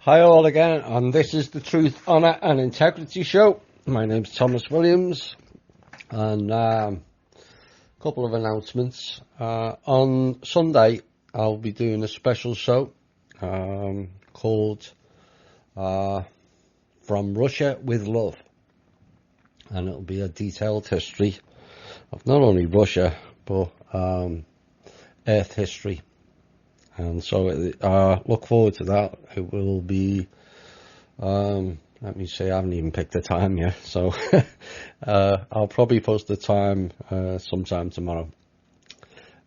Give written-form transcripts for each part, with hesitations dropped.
Hi all again, and this is the Truth, Honour and Integrity Show. My name's Thomas Williams, and a couple of announcements. On Sunday, I'll be doing a special show called From Russia with Love, and it'll be a detailed history of not only Russia, but Earth history. And so look forward to that. It will be, let me see, I haven't even picked the time yet. So I'll probably post the time sometime tomorrow.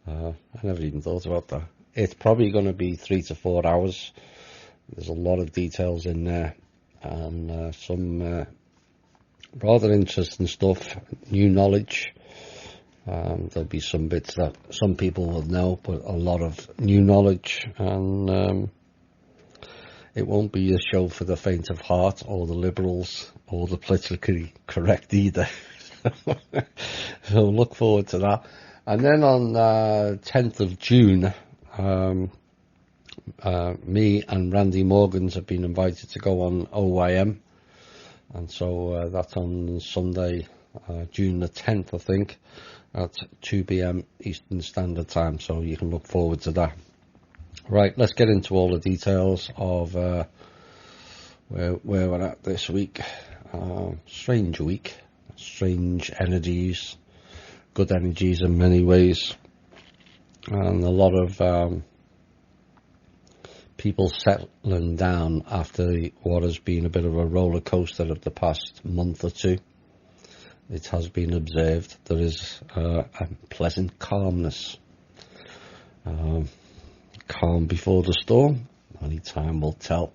I never even thought about that. It's probably going to be 3 to 4 hours. There's a lot of details in there, and some rather interesting stuff, new knowledge. There'll be some bits that some people will know, but a lot of new knowledge, and it won't be a show for the faint of heart or the liberals or the politically correct either. So look forward to that. And then on 10th of June, me and Randy Morgans have been invited to go on OYM, and so that's on Sunday, June the 10th, I think, at 2 p.m. Eastern Standard Time, so you can look forward to that. Right, let's get into all the details of where we're at this week. Strange week, strange energies, good energies in many ways, and a lot of people settling down after what has been a bit of a roller coaster of the past month or two. It has been observed there is a pleasant calmness. Calm before the storm. Only time will tell.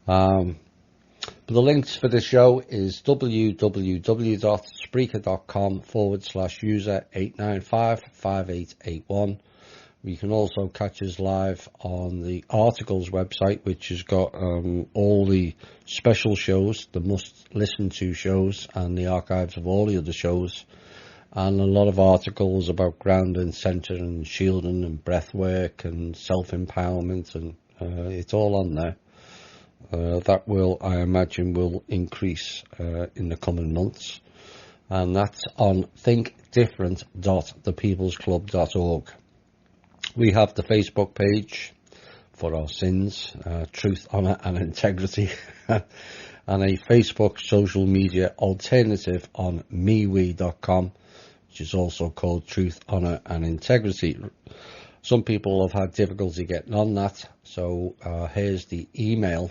But the links for the show is www.spreaker.com/user 8955881. You can also catch us live on the Articles website, which has got all the special shows, the must-listen-to shows, and the archives of all the other shows, and a lot of articles about grounding, centering, and shielding, and breathwork, and self-empowerment, and it's all on there. That will, I imagine, will increase in the coming months, and that's on thinkdifferent.thepeoplesclub.org. We have the Facebook page for our sins, Truth, Honour and Integrity, and a Facebook social media alternative on MeWe.com, which is also called Truth, Honour and Integrity. Some people have had difficulty getting on that, so here's the email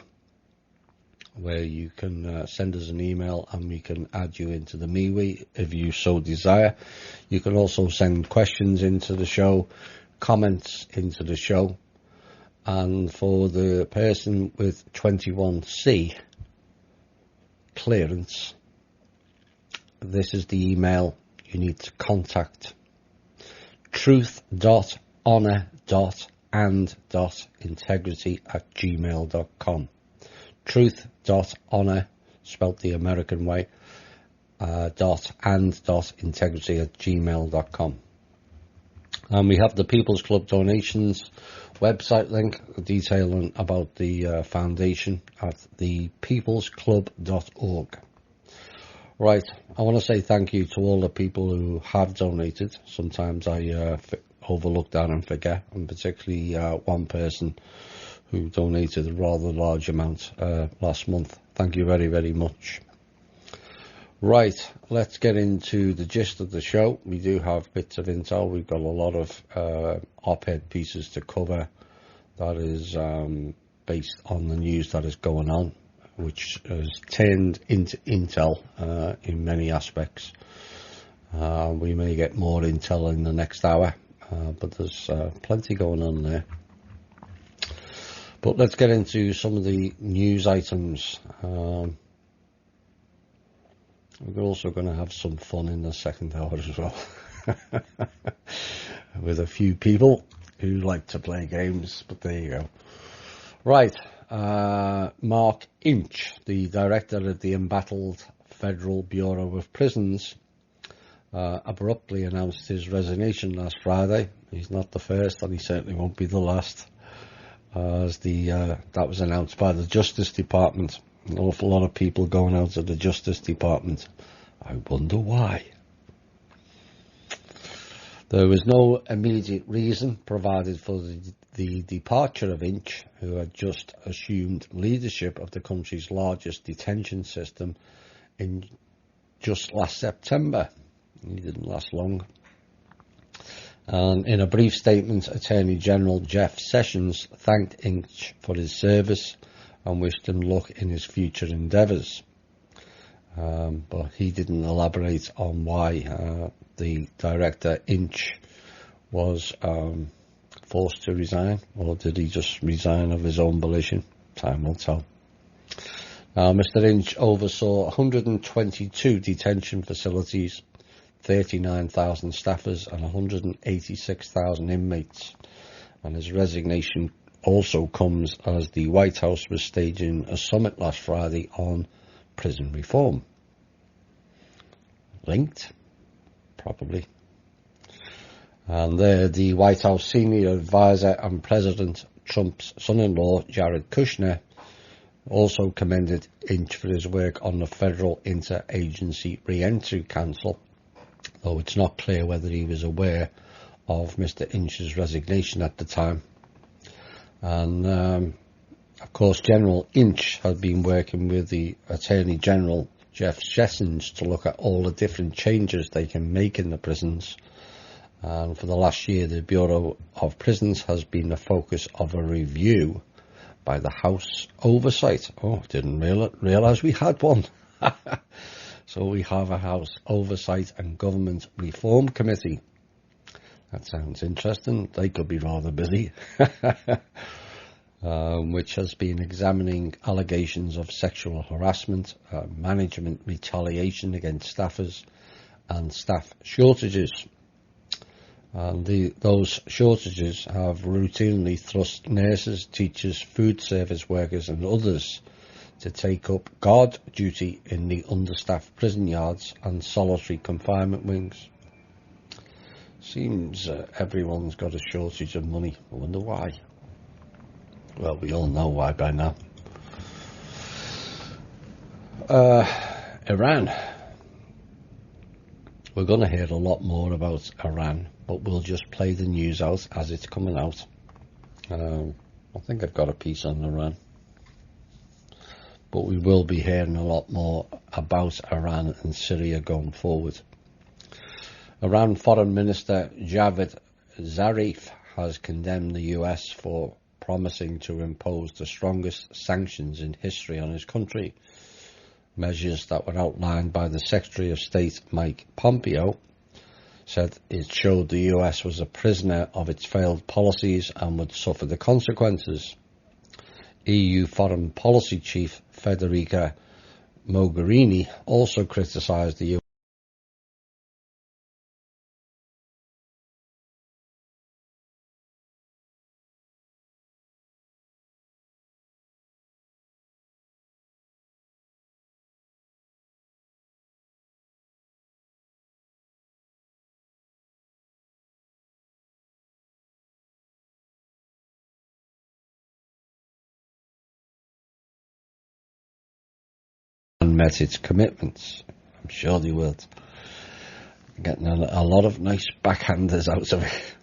where you can send us an email and we can add you into the MeWe if you so desire. You can also send questions into the show, comments into the show, and for the person with 21C clearance, this is the email you need to contact: truth.honor.and.integrity@gmail.com. truth.honor, spelt the American way, .and.integrity@gmail.com. And we have the People's Club donations website link detailing about the foundation at thepeoplesclub.org. Right, I want to say thank you to all the people who have donated. Sometimes I overlook that and forget, and particularly one person who donated a rather large amount last month. Thank you very, very much. Right, let's get into the gist of the show. We do have bits of intel. We've got a lot of op-ed pieces to cover that is based on the news that is going on, which has turned into intel in many aspects. We may get more intel in the next hour, but there's plenty going on there. But let's get into some of the news items. We're also going to have some fun in the second hour as well, with a few people who like to play games, but there you go. Right, Mark Inch, the director of the embattled Federal Bureau of Prisons, abruptly announced his resignation last Friday. He's not the first, and he certainly won't be the last. as that was announced by the Justice Department. An awful lot of people going out of the Justice Department. I wonder why. There was no immediate reason provided for the departure of Inch, who had just assumed leadership of the country's largest detention system in just last September. He didn't last long. And in a brief statement, Attorney General Jeff Sessions thanked Inch for his service and wished him luck in his future endeavours. But he didn't elaborate on why the director Inch was forced to resign, or did he just resign of his own volition? Time will tell. Mr. Inch oversaw 122 detention facilities, 39,000 staffers and 186,000 inmates, and his resignation also comes as the White House was staging a summit last Friday on prison reform. Linked? Probably. And there, the White House senior advisor and President Trump's son-in-law, Jared Kushner, also commended Inch for his work on the Federal Interagency Reentry Council, though it's not clear whether he was aware of Mr. Inch's resignation at the time. And, of course, General Inch had been working with the Attorney General, Jeff Sessions, to look at all the different changes they can make in the prisons. And for the last year, the Bureau of Prisons has been the focus of a review by the House Oversight. Oh, didn't realise we had one. So we have a House Oversight and Government Reform Committee. That sounds interesting. They could be rather busy. Which has been examining allegations of sexual harassment, management retaliation against staffers, and staff shortages. And those shortages have routinely thrust nurses, teachers, food service workers and others to take up guard duty in the understaffed prison yards and solitary confinement wings. Seems everyone's got a shortage of money. I wonder why. Well, we all know why by now. Iran. We're going to hear a lot more about Iran, but we'll just play the news out as it's coming out. I think I've got a piece on Iran. But we will be hearing a lot more about Iran and Syria going forward. Iran Foreign Minister Javad Zarif has condemned the US for promising to impose the strongest sanctions in history on his country. Measures that were outlined by the Secretary of State Mike Pompeo said it showed the US was a prisoner of its failed policies and would suffer the consequences. EU Foreign Policy Chief Federica Mogherini also criticised the US and met its commitments. I'm sure they will. Getting a lot of nice backhanders out of it.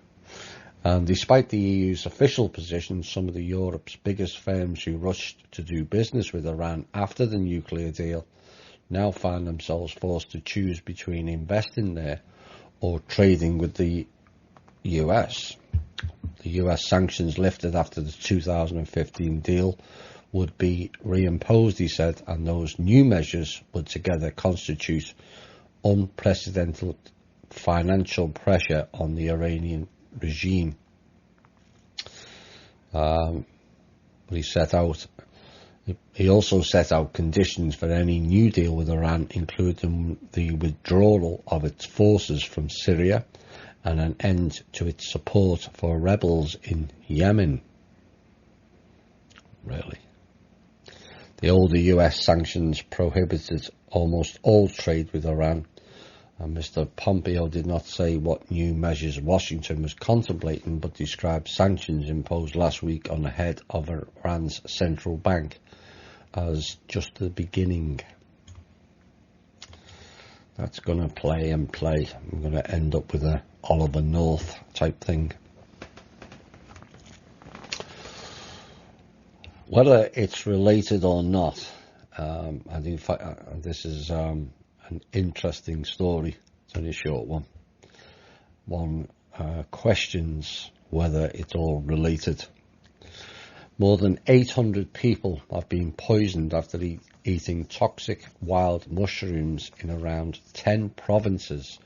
And despite the EU's official position, some of Europe's biggest firms who rushed to do business with Iran after the nuclear deal now find themselves forced to choose between investing there or trading with the US. The US sanctions lifted after the 2015 deal would be reimposed, he said, and those new measures would together constitute unprecedented financial pressure on the Iranian regime. He also set out conditions for any new deal with Iran, including the withdrawal of its forces from Syria and an end to its support for rebels in Yemen. Really? The older US sanctions prohibited almost all trade with Iran, And Mr. Pompeo did not say what new measures Washington was contemplating, but described sanctions imposed last week on the head of Iran's central bank as just the beginning. That's going to play and play. I'm going to end up with a Oliver North type thing. Whether it's related or not, I think this is an interesting story. It's only a short one. One questions whether it's all related. More than 800 people have been poisoned after eating toxic wild mushrooms in around 10 provinces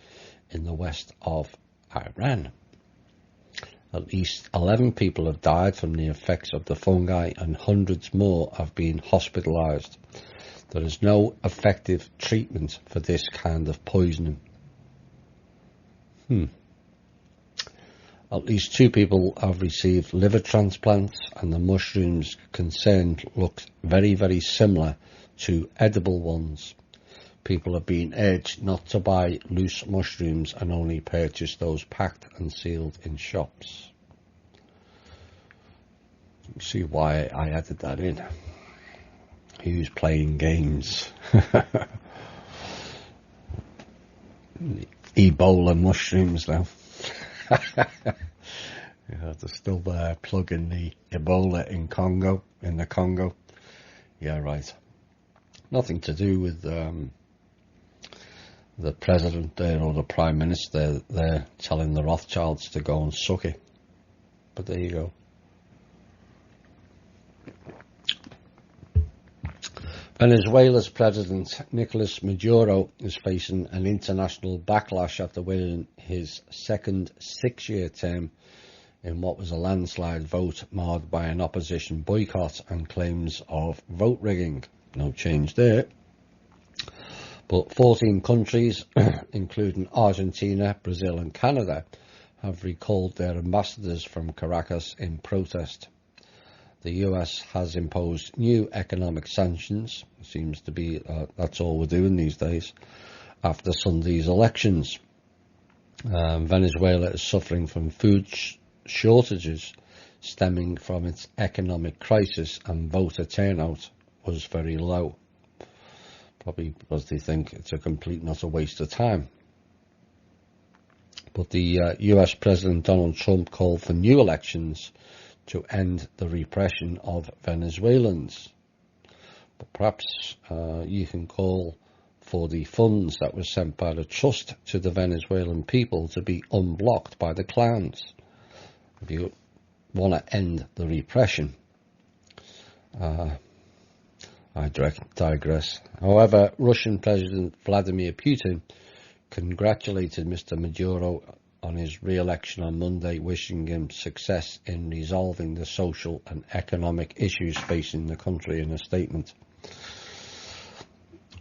in the west of Iran. At least 11 people have died from the effects of the fungi and hundreds more have been hospitalized. There is no effective treatment for this kind of poisoning. At least 2 people have received liver transplants, and the mushrooms concerned looked very, very similar to edible ones. People are being urged not to buy loose mushrooms and only purchase those packed and sealed in shops. You see why I added that in. Who's playing games? Ebola mushrooms now. Yeah, they're still there plugging the Ebola in the Congo. Yeah, right. Nothing to do with the president there or the prime minister. They're telling the Rothschilds to go and suck it. But there you go. Venezuela's President Nicolas Maduro is facing an international backlash after winning his second 6-year term in what was a landslide vote marred by an opposition boycott and claims of vote rigging. No change there. But 14 countries, including Argentina, Brazil and Canada, have recalled their ambassadors from Caracas in protest. The US has imposed new economic sanctions. It seems to be that's all we're doing these days, after Sunday's elections. Venezuela is suffering from food shortages stemming from its economic crisis, and voter turnout was very low. Probably because they think it's a complete not a waste of time. But the US President Donald Trump called for new elections to end the repression of Venezuelans. But perhaps you can call for the funds that were sent by the trust to the Venezuelan people to be unblocked by the clowns. If you want to end the repression. I digress. However, Russian President Vladimir Putin congratulated Mr. Maduro on his re-election on Monday, wishing him success in resolving the social and economic issues facing the country in a statement.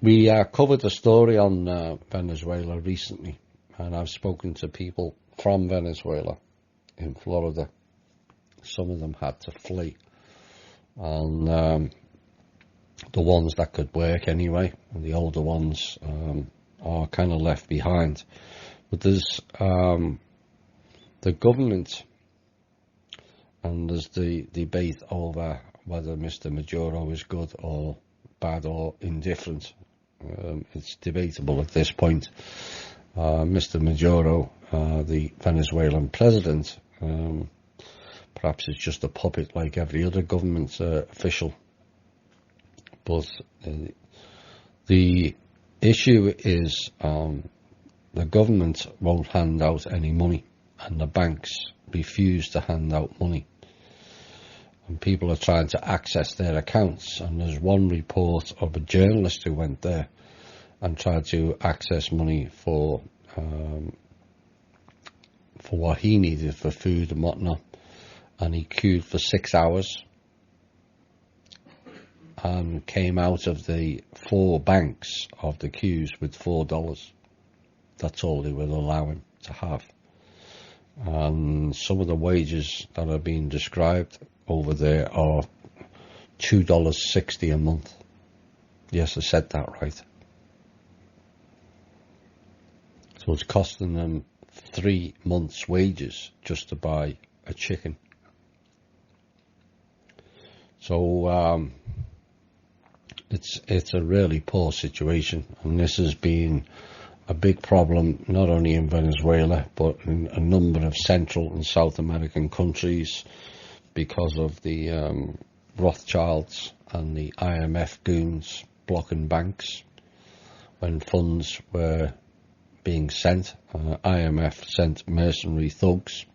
We covered a story on Venezuela recently, and I've spoken to people from Venezuela in Florida. Some of them had to flee, and the ones that could work anyway, and the older ones are kind of left behind. But there's the government, and there's the debate over whether Mr. Maduro is good or bad or indifferent. It's debatable at this point. Mr. Maduro, the Venezuelan president, perhaps it's just a puppet like every other government official. But the issue is the government won't hand out any money, and the banks refuse to hand out money. And people are trying to access their accounts, and there's one report of a journalist who went there and tried to access money for what he needed for food and whatnot, and he queued for 6 hours and came out of the 4 banks of the queues with $4. That's all they will allow him to have. And some of the wages that are being described over there are $2.60 a month. Yes, I said that right. So it's costing them 3 months' wages just to buy a chicken. So it's a really poor situation, and this has been a big problem not only in Venezuela but in a number of Central and South American countries because of the Rothschilds and the IMF goons blocking banks when funds were being sent. IMF sent mercenary thugs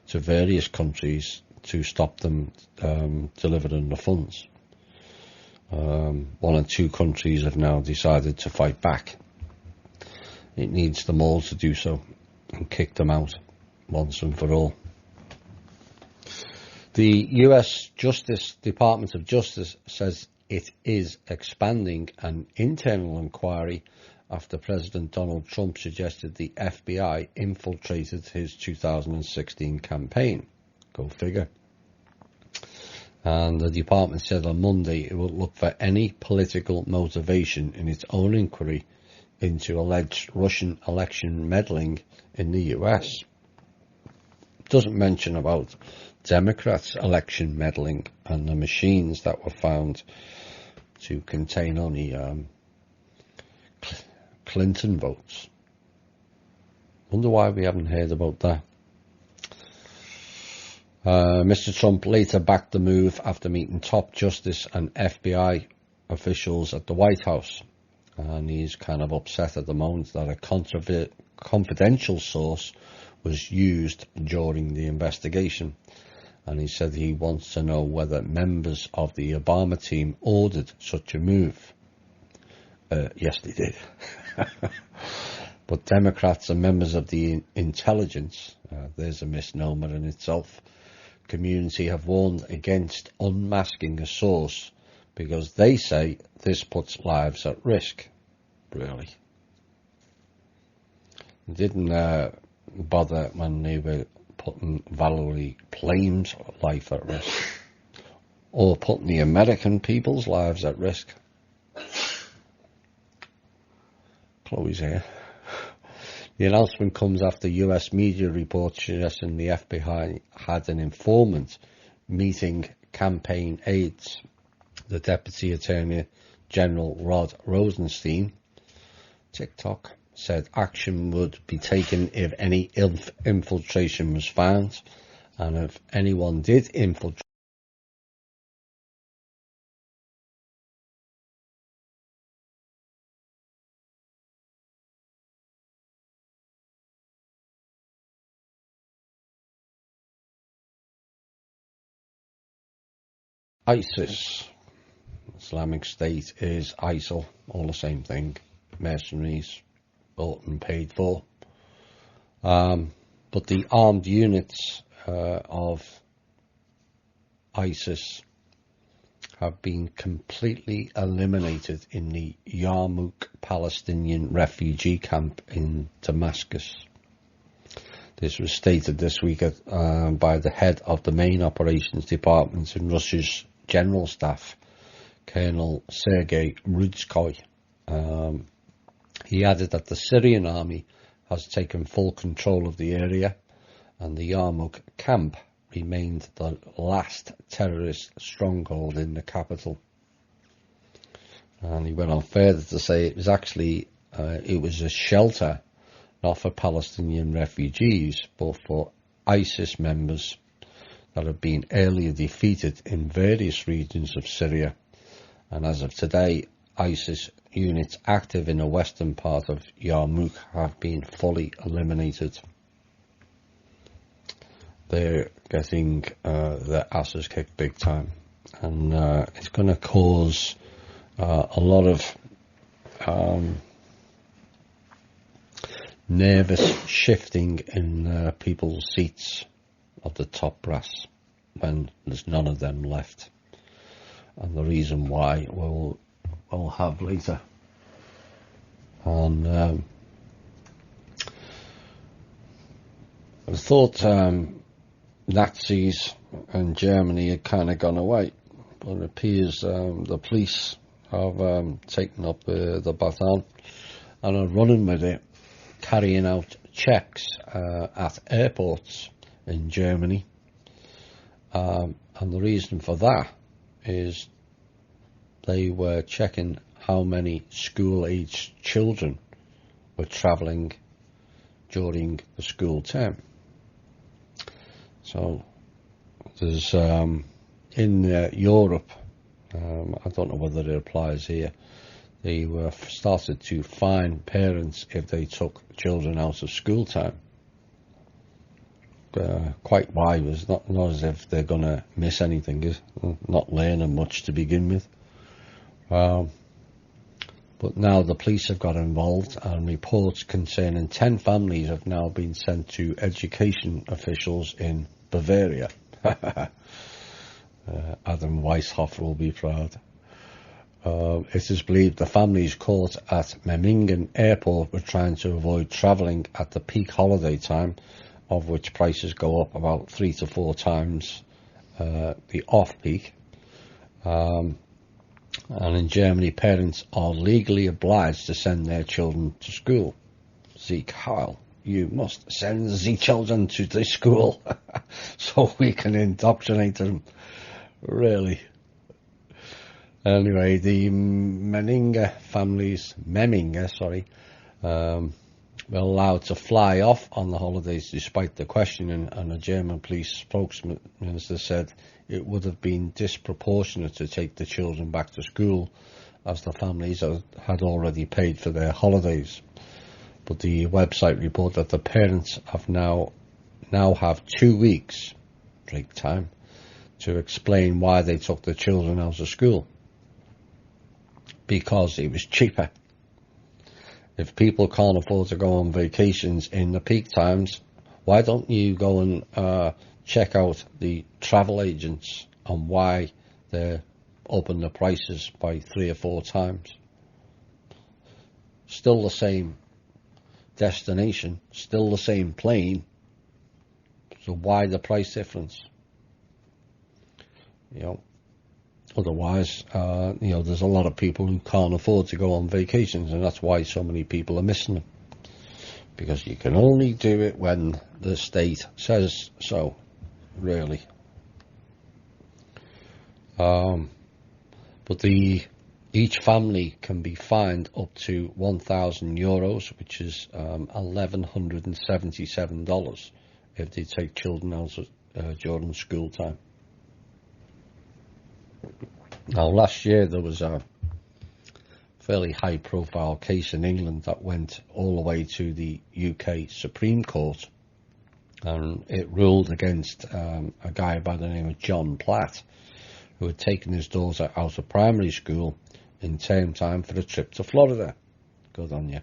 to various countries to stop them delivering the funds. 1 or 2 countries have now decided to fight back. It needs them all to do so and kick them out once and for all. The US Department of Justice says it is expanding an internal inquiry after President Donald Trump suggested the FBI infiltrated his 2016 campaign. Go figure. And the department said on Monday it will look for any political motivation in its own inquiry into alleged Russian election meddling in the US. It doesn't mention about Democrats' election meddling and the machines that were found to contain only Clinton votes. Wonder why we haven't heard about that. Mr. Trump later backed the move after meeting top justice and FBI officials at the White House. And he's kind of upset at the moment that a confidential source was used during the investigation. And he said he wants to know whether members of the Obama team ordered such a move. Yes, they did. But Democrats and members of the intelligence, there's a misnomer in itself, community have warned against unmasking a source because they say this puts lives at risk. Really. They didn't bother when they were putting Valerie Plame's life at risk or putting the American people's lives at risk. Chloe's here. The announcement comes after US media reports suggesting the FBI had an informant meeting campaign aides. The Deputy Attorney General Rod Rosenstein, TikTok, said action would be taken if any infiltration was found, and if anyone did infiltrate, ISIS, Islamic State is ISIL, all the same thing, mercenaries, bought and paid for. But the armed units of ISIS have been completely eliminated in the Yarmouk Palestinian refugee camp in Damascus. This was stated this week by the head of the main operations department in Russia's General Staff, Colonel Sergei Rudskoy. He added that the Syrian army has taken full control of the area and the Yarmouk camp remained the last terrorist stronghold in the capital. And he went on further to say it was actually it was a shelter not for Palestinian refugees but for ISIS members that have been earlier defeated in various regions of Syria. And as of today, ISIS units active in the western part of Yarmouk have been fully eliminated. They're getting their asses kicked big time, and it's going to cause a lot of nervous shifting in people's seats of the top brass when there's none of them left. And the reason why we'll have later. And I thought Nazis in Germany had kind of gone away, but it appears the police have taken up the baton and are running with it. carrying out checks at airports in Germany. And the reason for that is they were checking how many school-aged children were travelling during the school term. So there's in Europe, I don't know whether it applies here, they were started to fine parents if they took children out of school time. Quite wide, it's not as if they're going to miss anything, not learning much to begin with. But now the police have got involved, and reports concerning 10 families have now been sent to education officials in Bavaria. Adam Weishaupt will be proud. It is believed the families caught at Memmingen Airport were trying to avoid travelling at the peak holiday time, of which prices go up about 3 to 4 times the off-peak. And in Germany, parents are legally obliged to send their children to school. Sieg Heil, you must send the children to the school so we can indoctrinate them. Really. Anyway, the Memmingen were allowed to fly off on the holidays despite the questioning, and a German police spokesman said it would have been disproportionate to take the children back to school as the families had already paid for their holidays. But the website reported that the parents have now have 2 weeks break time to explain why they took the children out of school. Because it was cheaper. If people can't afford to go on vacations in the peak times, why don't you go and check out the travel agents on why they're upping the prices by 3 or 4 times? Still the same destination, still the same plane, so why the price difference? Otherwise, there's a lot of people who can't afford to go on vacations, and that's why so many people are missing them. Because you can only do it when the state says so, really. But each family can be fined up to €1,000, which is $1,177 if they take children out during school time. Now, last year there was a fairly high-profile case in England that went all the way to the UK Supreme Court, and it ruled against a guy by the name of John Platt, who had taken his daughter out of primary school in term time for a trip to Florida. Good on you.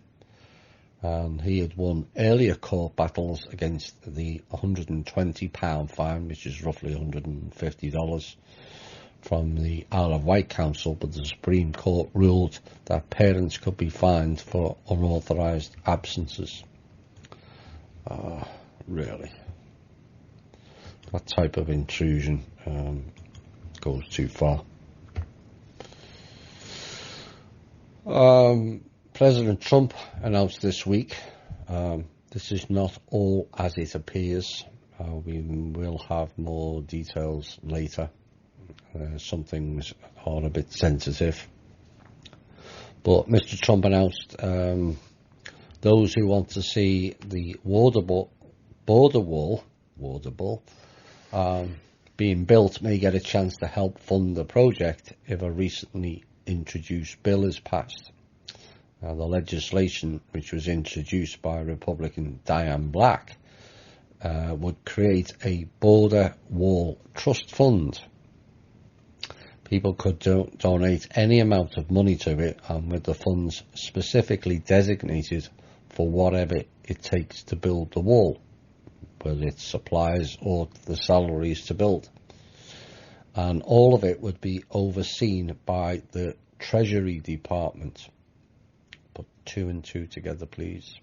And he had won earlier court battles against the £120 fine, which is roughly $150, from the Isle of Wight Council, but the Supreme Court ruled that parents could be fined for unauthorised absences. Really. That type of intrusion goes too far. President Trump announced this week, this is not all as it appears. We will have more details later. Some things are a bit sensitive. But Mr. Trump announced those who want to see the border wall being built may get a chance to help fund the project if a recently introduced bill is passed. The legislation, which was introduced by Republican Diane Black, would create a border wall trust fund. People could donate any amount of money to it, and with the funds specifically designated for whatever it takes to build the wall, whether it's supplies or the salaries to build. And all of it would be overseen by the Treasury Department. Put 2 and 2 together, please.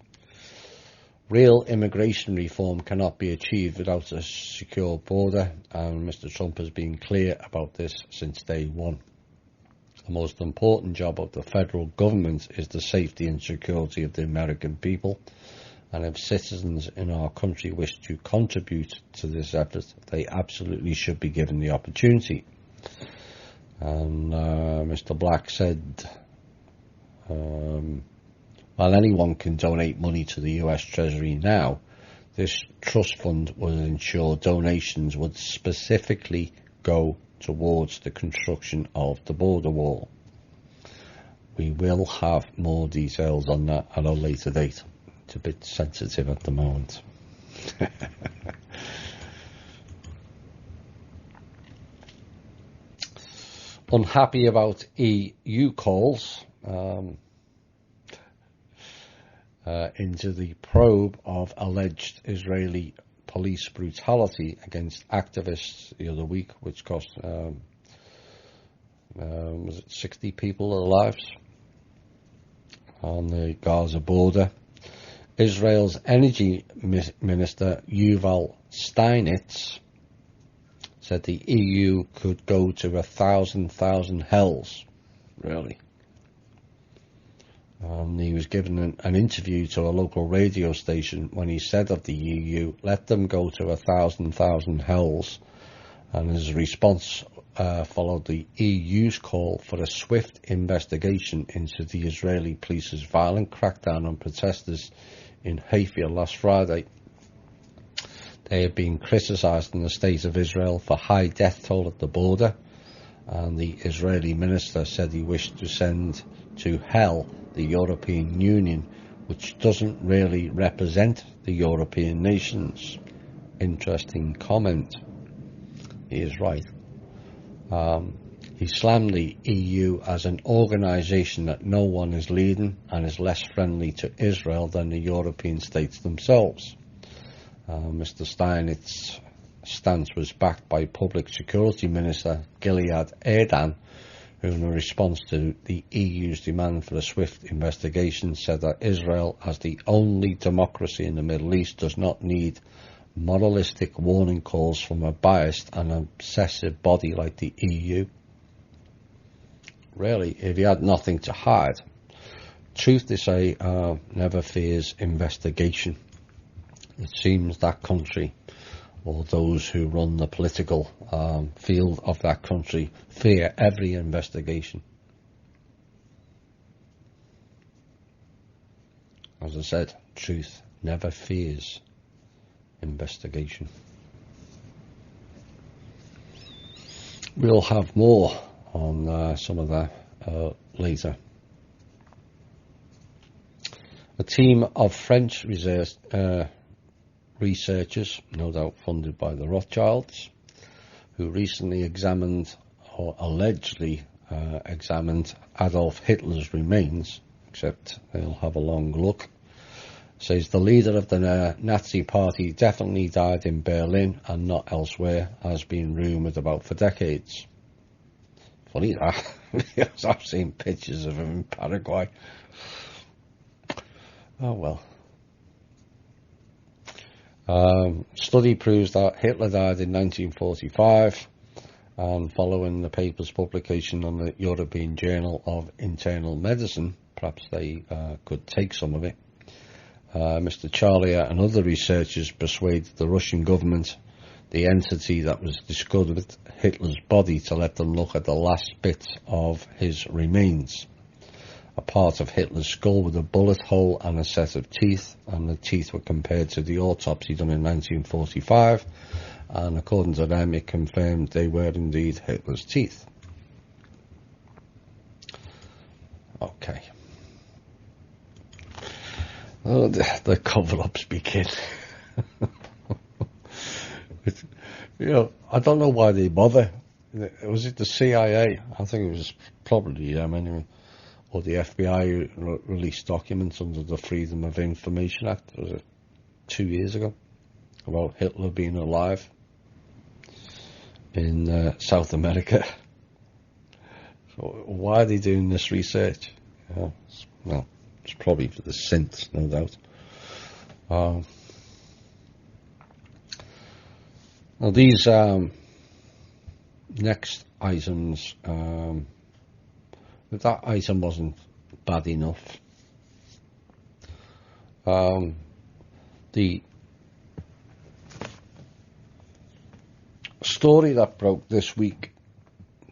Real immigration reform cannot be achieved without a secure border, and Mr. Trump has been clear about this since day one. The most important job of the federal government is the safety and security of the American people, and if citizens in our country wish to contribute to this effort, they absolutely should be given the opportunity. And Mr. Black said, while anyone can donate money to the US Treasury now, this trust fund will ensure donations would specifically go towards the construction of the border wall. We will have more details on that at a later date. It's a bit sensitive at the moment. Unhappy about EU calls into the probe of alleged Israeli police brutality against activists the other week, which cost was it 60 people their lives on the Gaza border. Israel's energy minister Yuval Steinitz said the EU could go to 1,000 hells. Really? He was given an interview to a local radio station when he said of the EU, let them go to 1,000 hells. And his response followed the EU's call for a swift investigation into the Israeli police's violent crackdown on protesters in Haifa last Friday. They have been criticised in the state of Israel for high death toll at the border, and the Israeli minister said he wished to send to hell the European Union, which doesn't really represent the European nations. Interesting comment. He is right. He slammed the EU as an organisation that no one is leading and is less friendly to Israel than the European states themselves. Mr. Steinitz's stance was backed by Public Security Minister Gilad Erdan, who in response to the EU's demand for a swift investigation said that Israel, as the only democracy in the Middle East, does not need moralistic warning calls from a biased and obsessive body like the EU. Really, if he had nothing to hide, truth they say never fears investigation. It seems that country, or those who run the political field of that country, fear every investigation. As I said, truth never fears investigation. We'll have more on some of that later. A team of French researchers, no doubt funded by the Rothschilds, who recently examined, or allegedly examined, Adolf Hitler's remains, except they'll have a long look, says the leader of the Nazi party definitely died in Berlin and not elsewhere, as been rumoured about for decades. Funny that, because I've seen pictures of him in Paraguay. Oh well. Study proves that Hitler died in 1945, and following the paper's publication on the European Journal of Internal Medicine, perhaps they could take some of it, Mr. Charlier and other researchers persuaded the Russian government, the entity that was discovered Hitler's body, to let them look at the last bits of his remains. A part of Hitler's skull with a bullet hole and a set of teeth, and the teeth were compared to the autopsy done in 1945, and according to them it confirmed they were indeed Hitler's teeth. Okay. Oh, the cover-ups begin. I don't know why they bother. Was it the CIA? I think it was probably them anyway. Or the FBI who released documents under the Freedom of Information Act, was it 2 years ago, about Hitler being alive in South America. So why are they doing this research? Well, it's probably for the synths, no doubt. Now these next items, if that item wasn't bad enough, The story that broke this week,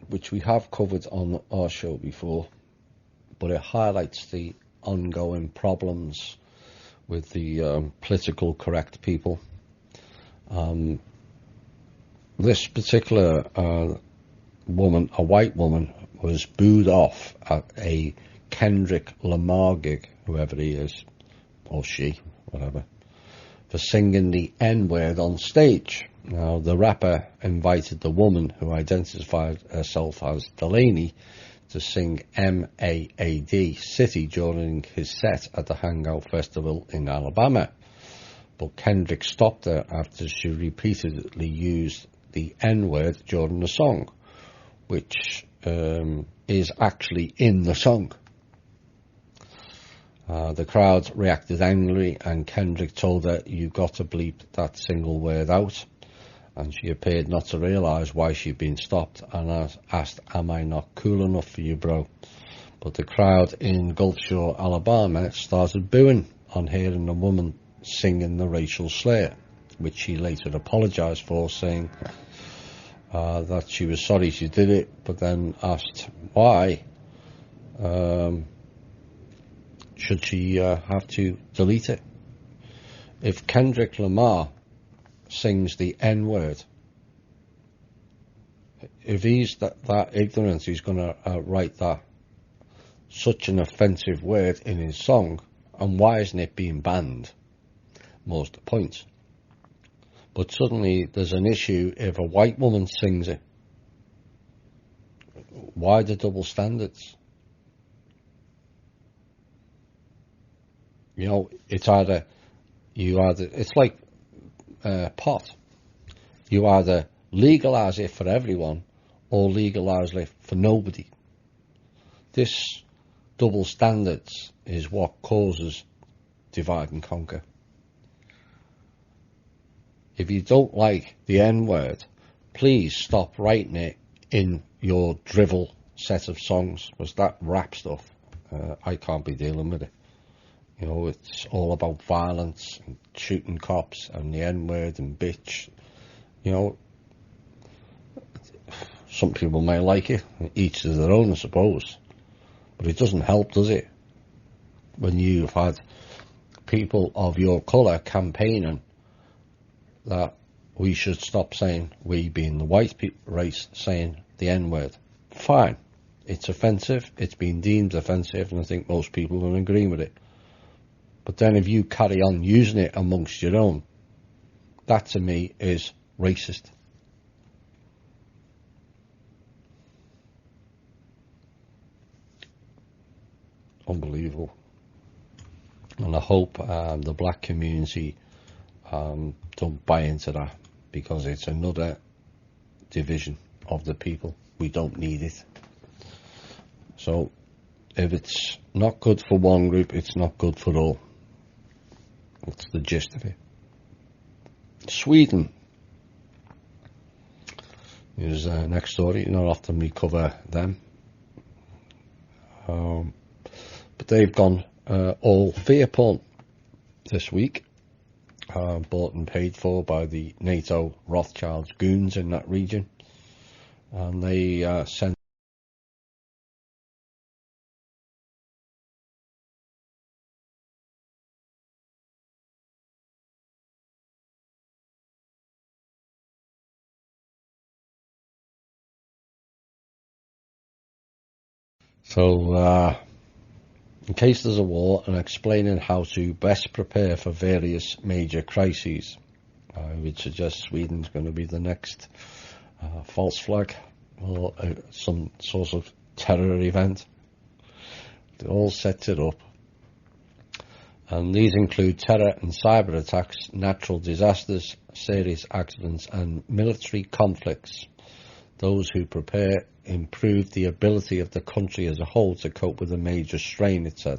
which we have covered on our show before, but it highlights the ongoing problems with the political correct people. This particular woman, a white woman, was booed off at a Kendrick Lamar gig, whoever he is, or she, whatever, for singing the N-word on stage. Now, the rapper invited the woman, who identified herself as Delaney, to sing M-A-A-D, City, during his set at the Hangout Festival in Alabama. But Kendrick stopped her after she repeatedly used the N-word during the song, which is actually in the song. The crowd reacted angrily, and Kendrick told her, "You've got to bleep that single word out." And she appeared not to realise why she'd been stopped, and asked, "Am I not cool enough for you, bro?" But the crowd in Gulf Shore, Alabama started booing on hearing the woman singing the racial slur, which she later apologised for, saying that she was sorry she did it, but then asked why should she have to delete it. If Kendrick Lamar sings the N-word, if he's that ignorant, he's going to write that such an offensive word in his song, and why isn't it being banned? More's the point. But suddenly there's an issue if a white woman sings it. Why the double standards? You know, it's like pot. You either legalise it for everyone or legalise it for nobody. This double standards is what causes divide and conquer. If you don't like the N-word, please stop writing it in your drivel set of songs, because that rap stuff, I can't be dealing with it. You know, it's all about violence and shooting cops and the N-word and bitch. You know, some people may like it, each to their own, I suppose. But it doesn't help, does it? When you've had people of your colour campaigning that we should stop saying, we being the white race, saying the N-word. Fine. It's offensive. It's been deemed offensive, and I think most people will agree with it. But then if you carry on using it amongst your own, that to me is racist. Unbelievable. And I hope the black community don't buy into that, because it's another division of the people. We don't need it. So if it's not good for one group, it's not good for all. That's the gist of it. Sweden is next story. Not often we cover them, but they've gone all fear porn this week, bought and paid for by the NATO Rothschilds goons in that region, and they sent so in case there's a war, and explaining how to best prepare for various major crises. I would suggest Sweden's going to be the next false flag or some sort of terror event. They all set it up. And these include terror and cyber attacks, natural disasters, serious accidents, and military conflicts. Those who prepare improve the ability of the country as a whole to cope with a major strain, it said.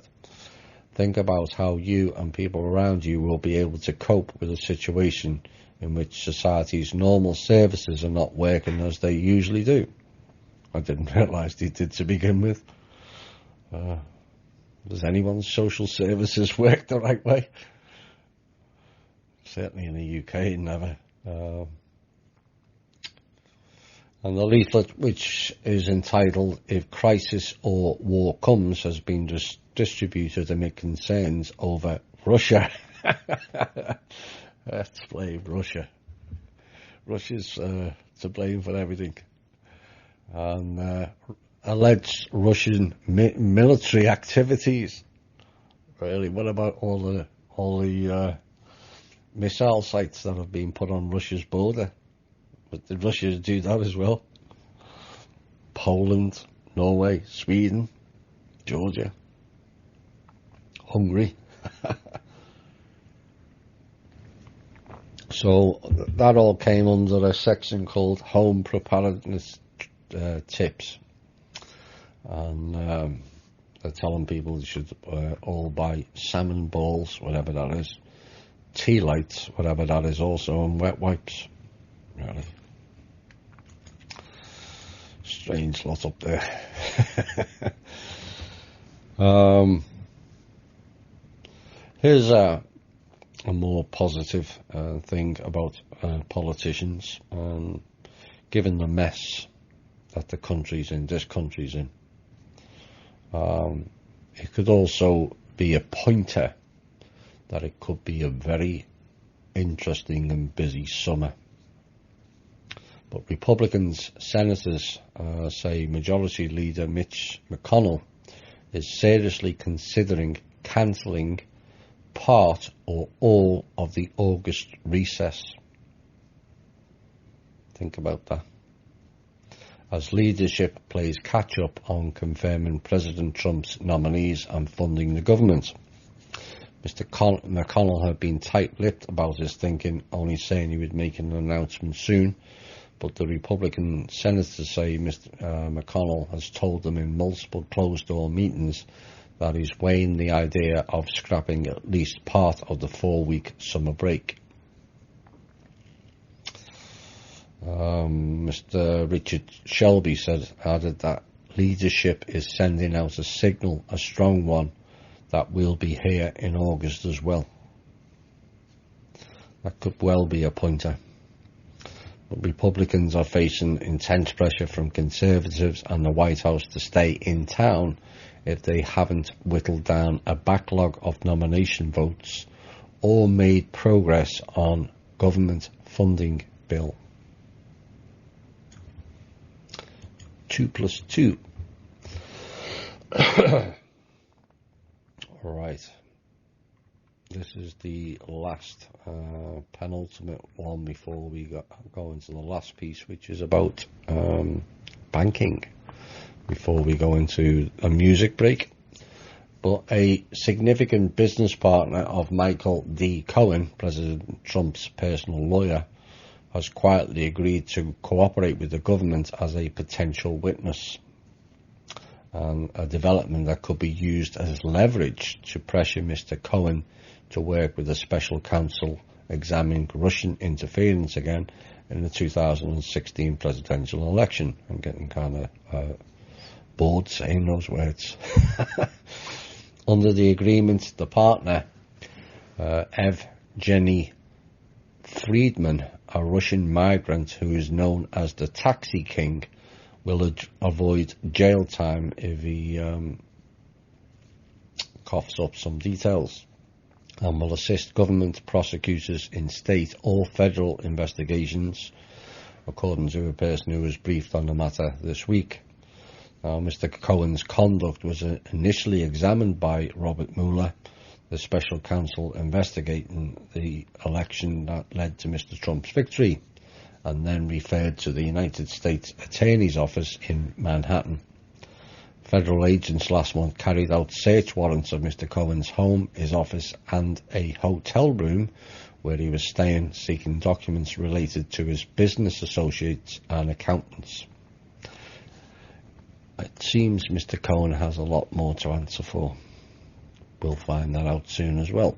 Think about how you and people around you will be able to cope with a situation in which society's normal services are not working as they usually do. I didn't realise they did to begin with. Does anyone's social services work the right way? certainly in the UK, never. And the leaflet, which is entitled "If Crisis or War Comes," has been distributed amid concerns over Russia. Let's blame Russia. Russia's to blame for everything. And alleged Russian military activities. Really, what about all the missile sites that have been put on Russia's border? But did Russia do that as well? Poland, Norway, Sweden, Georgia, Hungary. So that all came under a section called Home Preparedness Tips. And they're telling people they should all buy salmon balls, whatever that is, tea lights, whatever that is also, and wet wipes. Really strange lot up there. Here's a more positive thing about politicians, given the mess that this country's in. It could also be a pointer that it could be a very interesting and busy summer. But Republicans senators say Majority Leader Mitch McConnell is seriously considering cancelling part or all of the August recess. Think about that. As leadership plays catch-up on confirming President Trump's nominees and funding the government. Mr. McConnell had been tight-lipped about his thinking, only saying he would make an announcement soon. But the Republican senators say Mr. McConnell has told them in multiple closed-door meetings that he's weighing the idea of scrapping at least part of the 4-week summer break. Mr. Richard Shelby added that leadership is sending out a signal, a strong one, that we'll be here in August as well. That could well be a pointer. But Republicans are facing intense pressure from Conservatives and the White House to stay in town if they haven't whittled down a backlog of nomination votes or made progress on government funding bill. 2 plus 2. Alright. This is the last, penultimate one before we go into the last piece, which is about banking, before we go into a music break. But a significant business partner of Michael D. Cohen, President Trump's personal lawyer, has quietly agreed to cooperate with the government as a potential witness. And a development that could be used as leverage to pressure Mr. Cohen to work with a special counsel examining Russian interference again in the 2016 presidential election. I'm getting kind of bored saying those words. Under the agreement, the partner, Evgeny Friedman, a Russian migrant who is known as the Taxi King, will avoid jail time if he coughs up some details, and will assist government prosecutors in state or federal investigations, according to a person who was briefed on the matter this week. Now, Mr. Cohen's conduct was initially examined by Robert Mueller, the special counsel investigating the election that led to Mr. Trump's victory, and then referred to the United States Attorney's Office in Manhattan. Federal agents last month carried out search warrants of Mr. Cohen's home, his office, and a hotel room where he was staying, seeking documents related to his business associates and accountants. It seems Mr. Cohen has a lot more to answer for. We'll find that out soon as well.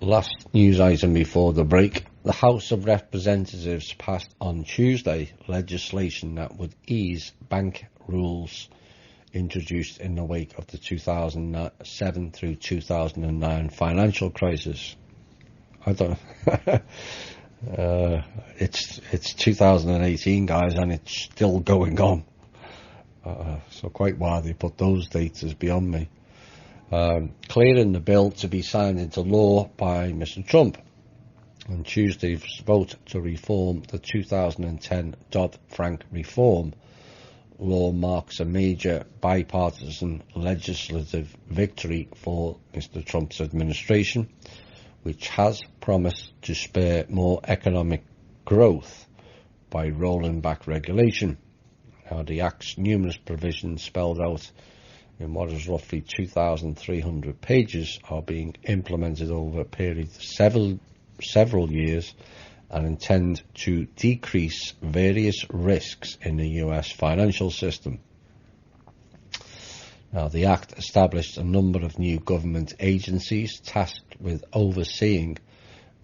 Last news item before the break. The House of Representatives passed on Tuesday legislation that would ease bank rules introduced in the wake of the 2007 through 2009 financial crisis. I don't it's 2018, guys, and it's still going on. So quite why they put those dates is beyond me. Clearing the bill to be signed into law by Mr. Trump. On Tuesday's vote to reform the 2010 Dodd-Frank reform law marks a major bipartisan legislative victory for Mr. Trump's administration, which has promised to spur more economic growth by rolling back regulation. Now, the Act's numerous provisions spelled out in what is roughly 2,300 pages are being implemented over a period of several years and intend to decrease various risks in the US financial system. Now, the Act established a number of new government agencies tasked with overseeing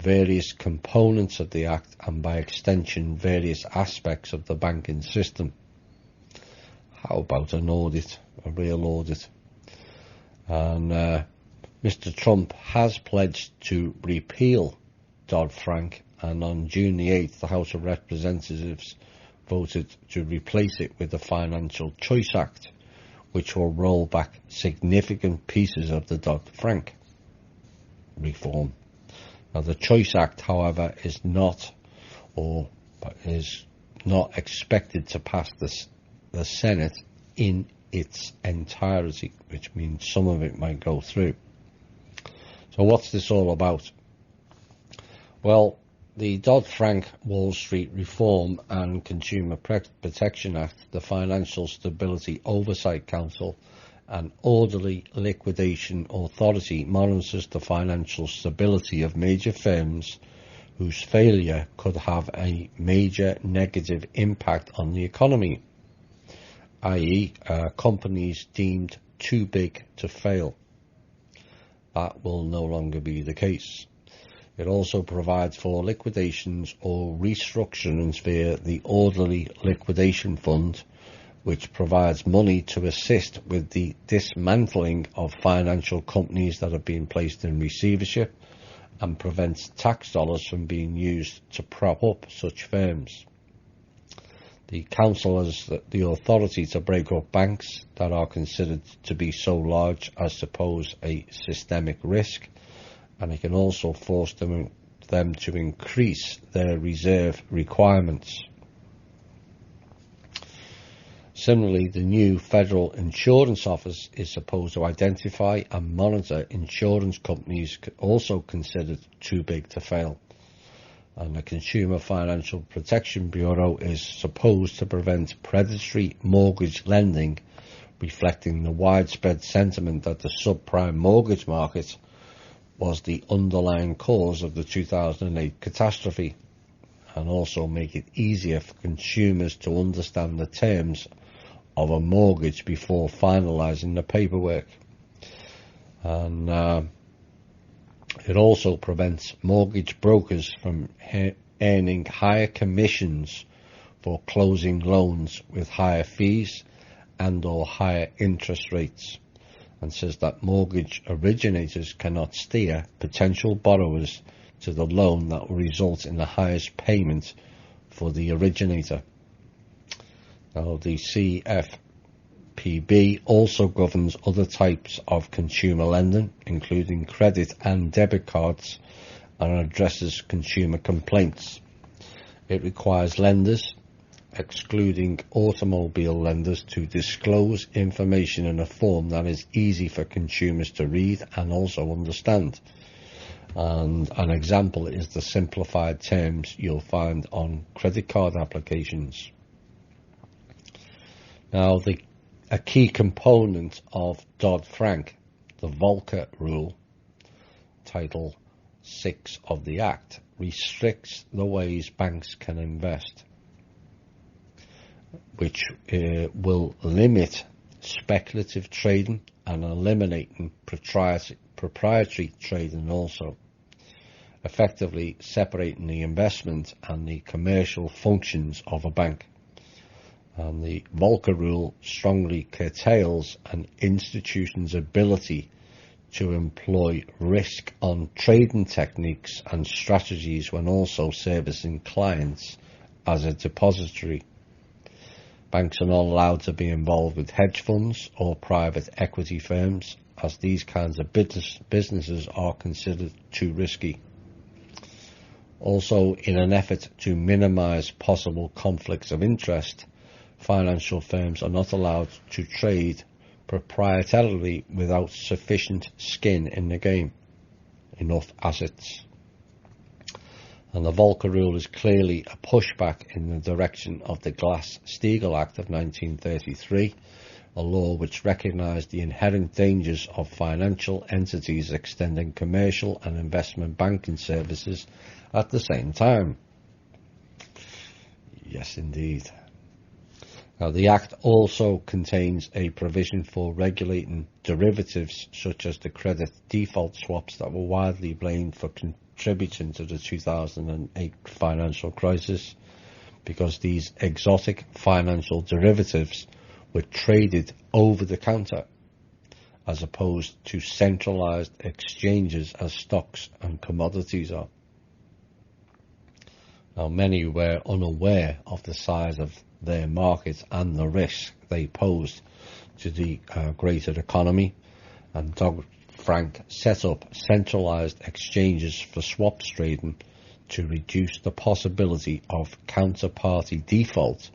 various components of the Act and, by extension, various aspects of the banking system. How about an audit, a real audit? And Mr. Trump has pledged to repeal Dodd-Frank, and on June the 8th, the House of Representatives voted to replace it with the Financial Choice Act, which will roll back significant pieces of the Dodd-Frank reform. Now, the Choice Act, however, is not expected to pass the Senate in its entirety, which means some of it might go through. So what's this all about? Well, the Dodd-Frank Wall Street Reform and Consumer Protection Act, the Financial Stability Oversight Council, and Orderly Liquidation Authority monitors the financial stability of major firms whose failure could have a major negative impact on the economy, i.e., companies deemed too big to fail. That will no longer be the case. It also provides for liquidations or restructurings via the Orderly Liquidation Fund, which provides money to assist with the dismantling of financial companies that have been placed in receivership and prevents tax dollars from being used to prop up such firms. The Council has the authority to break up banks that are considered to be so large as to pose a systemic risk, and it can also force them to increase their reserve requirements. Similarly, the new Federal Insurance Office is supposed to identify and monitor insurance companies also considered too big to fail. And the Consumer Financial Protection Bureau is supposed to prevent predatory mortgage lending, reflecting the widespread sentiment that the subprime mortgage market was the underlying cause of the 2008 catastrophe, and also make it easier for consumers to understand the terms of a mortgage before finalising the paperwork. And it also prevents mortgage brokers from earning higher commissions for closing loans with higher fees and or higher interest rates, and says that mortgage originators cannot steer potential borrowers to the loan that will result in the highest payment for the originator. Now, the CFPB also governs other types of consumer lending, including credit and debit cards, and addresses consumer complaints. It requires lenders, excluding automobile lenders, to disclose information in a form that is easy for consumers to read and also understand. And an example is the simplified terms you'll find on credit card applications. Now, a key component of Dodd-Frank, the Volcker Rule, Title 6 of the Act, restricts the ways banks can invest, which will limit speculative trading and eliminating proprietary trading also, effectively separating the investment and the commercial functions of a bank. And the Volcker rule strongly curtails an institution's ability to employ risk-on trading techniques and strategies when also servicing clients as a depository. Banks are not allowed to be involved with hedge funds or private equity firms, as these kinds of businesses are considered too risky. Also, in an effort to minimize possible conflicts of interest, financial firms are not allowed to trade proprietarily without sufficient skin in the game, enough assets. And the Volcker rule is clearly a pushback in the direction of the Glass-Steagall Act of 1933, a law which recognised the inherent dangers of financial entities extending commercial and investment banking services at the same time. Yes, indeed. Now, the Act also contains a provision for regulating derivatives such as the credit default swaps that were widely blamed for contributing to the 2008 financial crisis, because these exotic financial derivatives were traded over the counter as opposed to centralized exchanges as stocks and commodities are. Now, many were unaware of the size of their markets and the risk they posed to the greater economy, and Dodd-Frank set up centralized exchanges for swaps trading to reduce the possibility of counterparty default,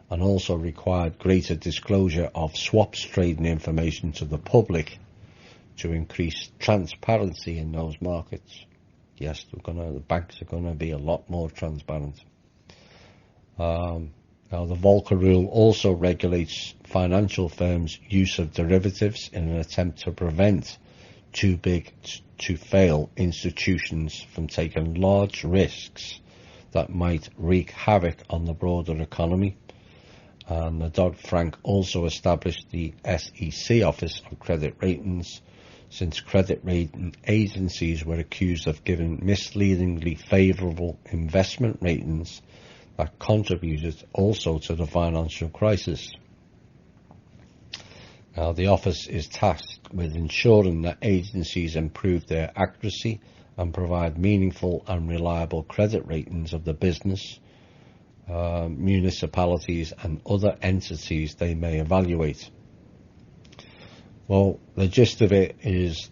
and also required greater disclosure of swaps trading information to the public to increase transparency in those markets. Yes, the banks are going to be a lot more transparent. Now, the Volcker rule also regulates financial firms' use of derivatives in an attempt to prevent too big to fail institutions from taking large risks that might wreak havoc on the broader economy. And the Dodd-Frank also established the SEC Office of Credit Ratings, since credit rating agencies were accused of giving misleadingly favourable investment ratings that contributed also to the financial crisis. Now, the office is tasked with ensuring that agencies improve their accuracy and provide meaningful and reliable credit ratings of the business, municipalities and other entities they may evaluate. Well, the gist of it is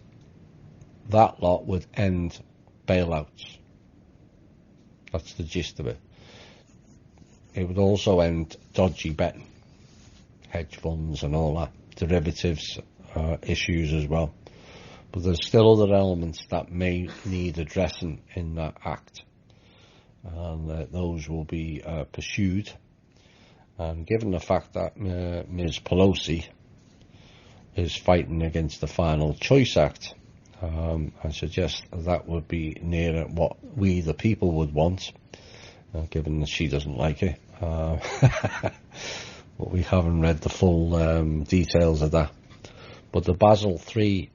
that lot would end bailouts. That's the gist of it. It would also end dodgy betting, hedge funds and all that, derivatives issues as well. But there's still other elements that may need addressing in that act, and those will be pursued. And given the fact that Ms. Pelosi is fighting against the Final Choice Act, I suggest that would be nearer what we the people would want, given that she doesn't like it. But we haven't read the full details of that. But the Basel III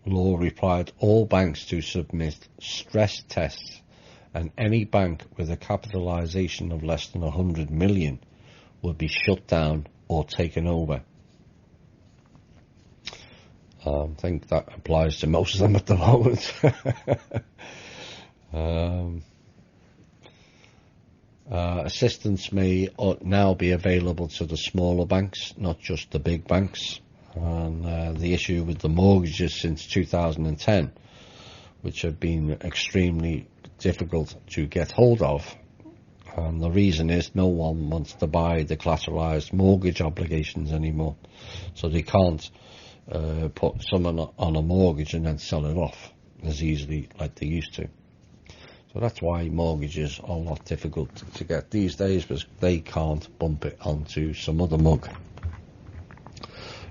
law required all banks to submit stress tests, and any bank with a capitalisation of less than 100 million would be shut down or taken over. I think that applies to most of them at the moment. Assistance may now be available to the smaller banks, not just the big banks. And the issue with the mortgages since 2010, which have been extremely difficult to get hold of. And the reason is no one wants to buy the collateralized mortgage obligations anymore. So they can't put someone on a mortgage and then sell it off as easily like they used to. So that's why mortgages are a lot difficult to get these days, because they can't bump it onto some other mug.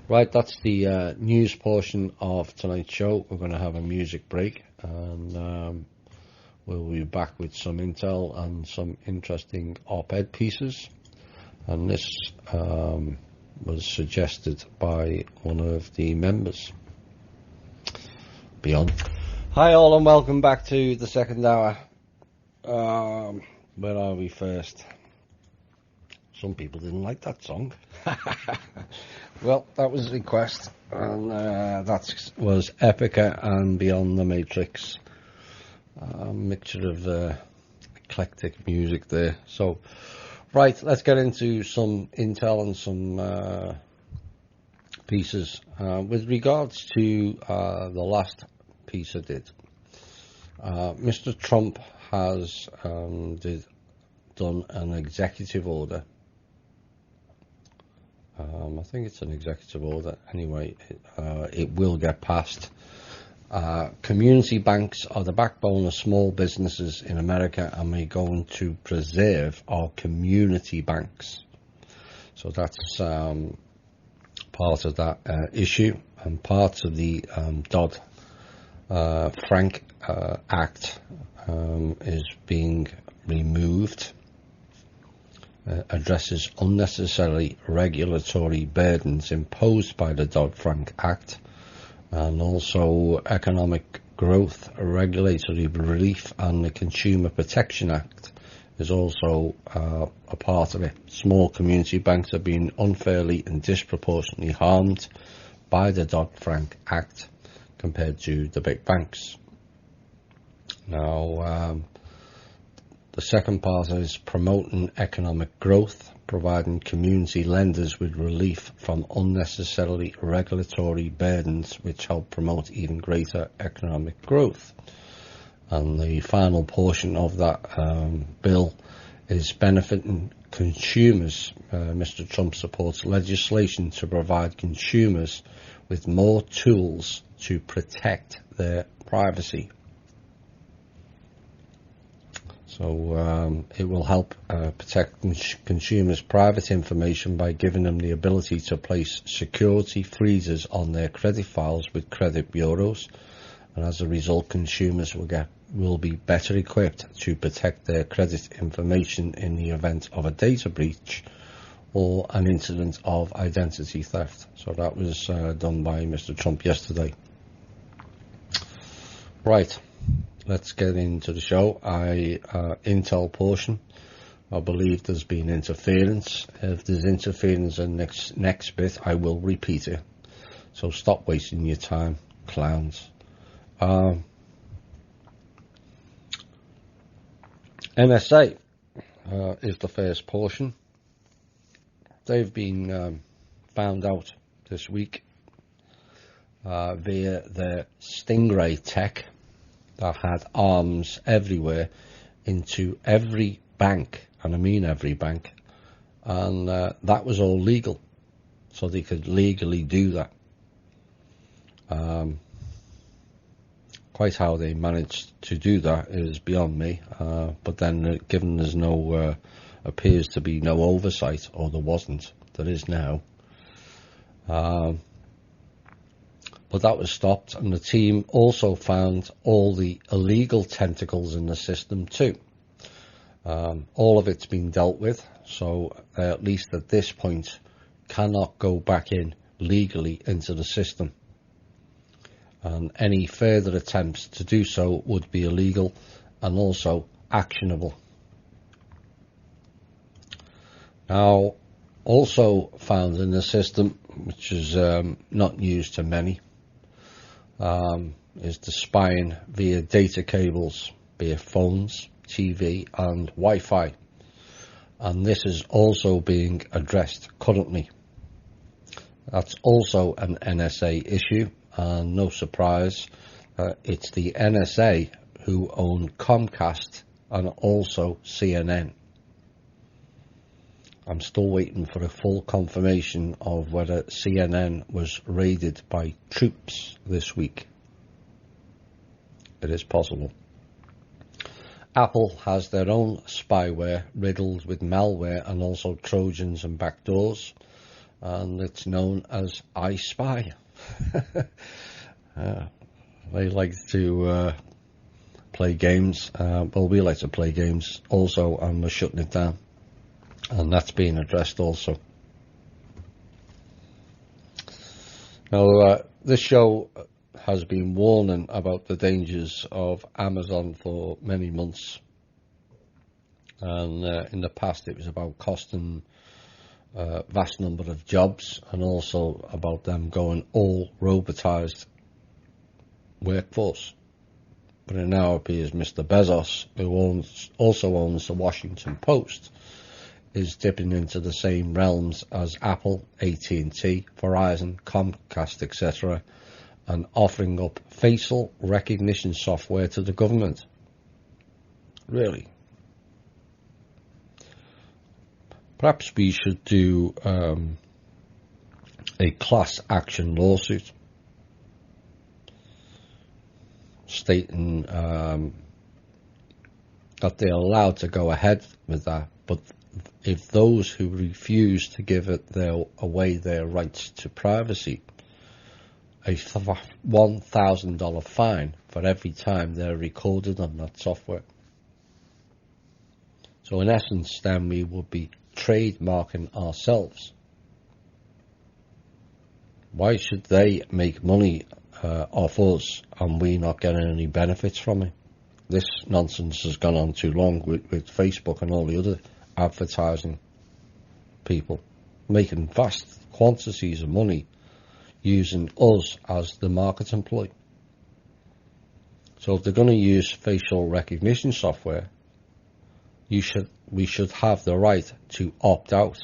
Right, that's the news portion of tonight's show. We're going to have a music break, and we'll be back with some intel and some interesting op-ed pieces. And this was suggested by one of the members. Beyond. Hi all, and welcome back to the second hour. Where are we first? some people didn't like that song. Well, that was the request, and that was Epica and Beyond the Matrix. A mixture of eclectic music there. So, right, let's get into some intel and some pieces. With regards to the last piece I did, Mr. Trump has done an executive order. I think it's an executive order. Anyway, it will get passed. Community banks are the backbone of small businesses in America, and we're going to preserve our community banks. So that's part of that issue, and part of the Dodd-Frank Act is being removed. Addresses unnecessary regulatory burdens imposed by the Dodd-Frank Act, and also economic growth, regulatory relief, and the Consumer Protection Act is also a part of it. Small community banks are being unfairly and disproportionately harmed by the Dodd-Frank Act compared to the big banks. Now, the second part is promoting economic growth, providing community lenders with relief from unnecessarily regulatory burdens, which help promote even greater economic growth. And the final portion of that bill is benefiting consumers. Mr. Trump supports legislation to provide consumers with more tools to protect their privacy. So it will help protect consumers' private information by giving them the ability to place security freezers on their credit files with credit bureaus, and as a result, consumers will be better equipped to protect their credit information in the event of a data breach or an incident of identity theft. So that was done by Mr. Trump yesterday. Right. Let's get into the show. Intel portion. I believe there's been interference. If there's interference in the next bit, I will repeat it. So stop wasting your time, clowns. NSA is the first portion. They've been found out this week via their Stingray tech that had arms everywhere into every bank, and I mean every bank, and that was all legal, so they could legally do that. Quite how they managed to do that is beyond me, but then given there's no appears to be no oversight, or there wasn't, there is now, but that was stopped, and the team also found all the illegal tentacles in the system too. All of it's been dealt with, so at least at this point cannot go back in legally into the system, and any further attempts to do so would be illegal and also actionable. Now, also found in the system, which is not news to many, is the spying via data cables, via phones, TV and Wi-Fi, and this is also being addressed currently. That's also an NSA issue, and no surprise, it's the NSA who own Comcast and also CNN. I'm still waiting for a full confirmation of whether CNN was raided by troops this week. It is possible. Apple has their own spyware riddled with malware and also Trojans and backdoors, and it's known as iSpy. They like to play games. Well, we like to play games also, and we're shutting it down. And that's being addressed also. Now, this show has been warning about the dangers of Amazon for many months. And in the past it was about costing a vast number of jobs, and also about them going all robotised workforce. But it now appears Mr. Bezos, who also owns the Washington Post, is dipping into the same realms as Apple, AT&T, Verizon, Comcast, etc., and offering up facial recognition software to the government. Really? Perhaps we should do a class action lawsuit stating that they're allowed to go ahead with that, but if those who refuse to give away their rights to privacy, a $1,000 fine for every time they're recorded on that software. So in essence, then we would be trademarking ourselves. Why should they make money off us and we not getting any benefits from it? This nonsense has gone on too long with Facebook and all the other advertising people making vast quantities of money using us as the marketing ploy. So if they're going to use facial recognition software, we should have the right to opt out,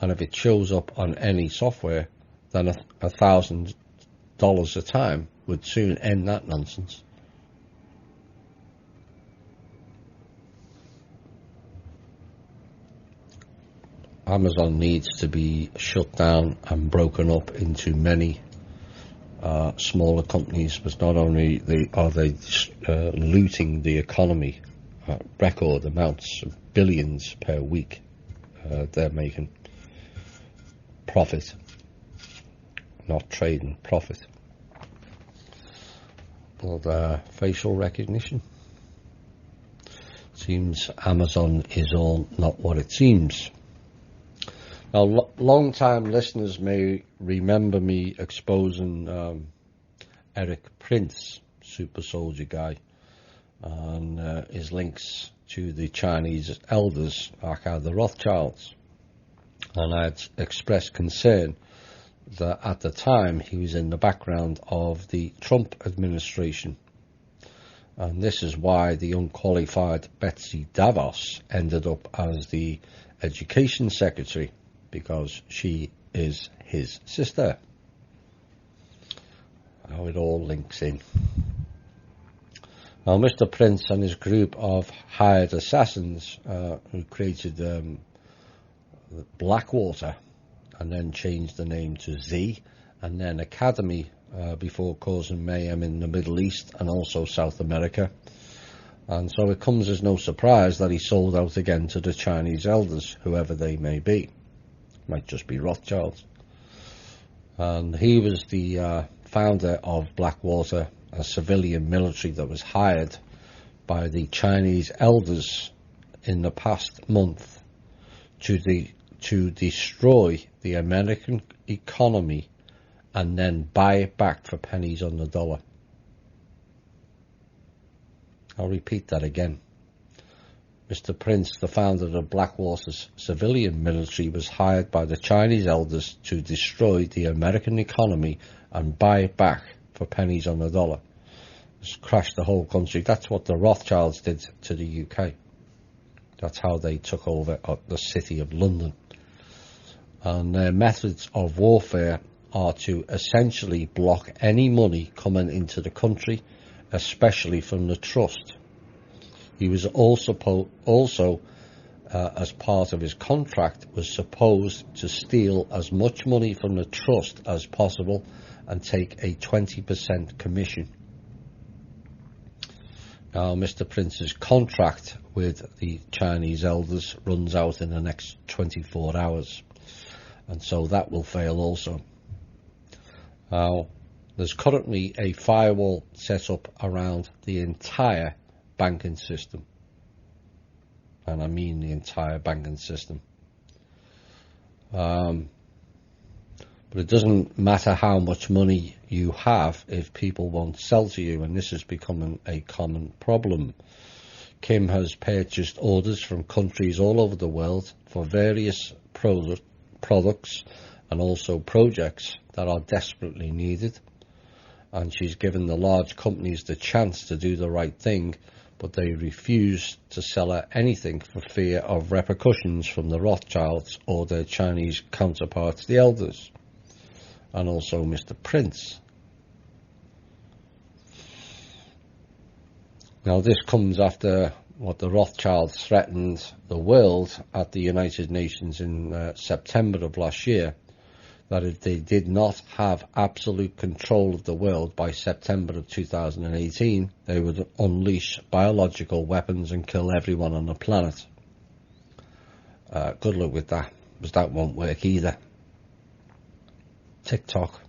and if it shows up on any software, then $1,000 a time would soon end that nonsense. Amazon needs to be shut down and broken up into many smaller companies, but not only are they looting the economy, record amounts of billions per week they're making profit, not trading, profit. But facial recognition, seems Amazon is all not what it seems. Now, long-time listeners may remember me exposing Erik Prince, super soldier guy, and his links to the Chinese elders, aka the Rothschilds. And I had expressed concern that at the time he was in the background of the Trump administration. And this is why the unqualified Betsy DeVos ended up as the education secretary, because she is his sister. How it all links in. Now, Mr. Prince and his group of hired assassins who created Blackwater and then changed the name to Z, and then Academy before causing mayhem in the Middle East and also South America. And so it comes as no surprise that he sold out again to the Chinese elders, whoever they may be. Might just be Rothschilds. And he was the founder of Blackwater, a civilian military that was hired by the Chinese elders in the past month to destroy the American economy and then buy it back for pennies on the dollar. I'll repeat that again. Mr. Prince, the founder of Blackwater's civilian military, was hired by the Chinese elders to destroy the American economy and buy it back for pennies on the dollar. Just crash the whole country. That's what the Rothschilds did to the UK. That's how they took over the city of London. And their methods of warfare are to essentially block any money coming into the country, especially from the trust. He was also as part of his contract, was supposed to steal as much money from the trust as possible and take a 20% commission. Now, Mr. Prince's contract with the Chinese elders runs out in the next 24 hours, and so that will fail also. Now, there's currently a firewall set up around the entire banking system, and I mean the entire banking system. But it doesn't matter how much money you have if people won't sell to you, and this is becoming a common problem. Kim has purchased orders from countries all over the world for various products and also projects that are desperately needed. And she's given the large companies the chance to do the right thing, but they refuse to sell her anything for fear of repercussions from the Rothschilds or their Chinese counterparts, the elders, and also Mr. Prince. Now, this comes after what the Rothschilds threatened the world at the United Nations in September of last year, that if they did not have absolute control of the world by September of 2018, they would unleash biological weapons and kill everyone on the planet. Good luck with that, because that won't work either. TikTok.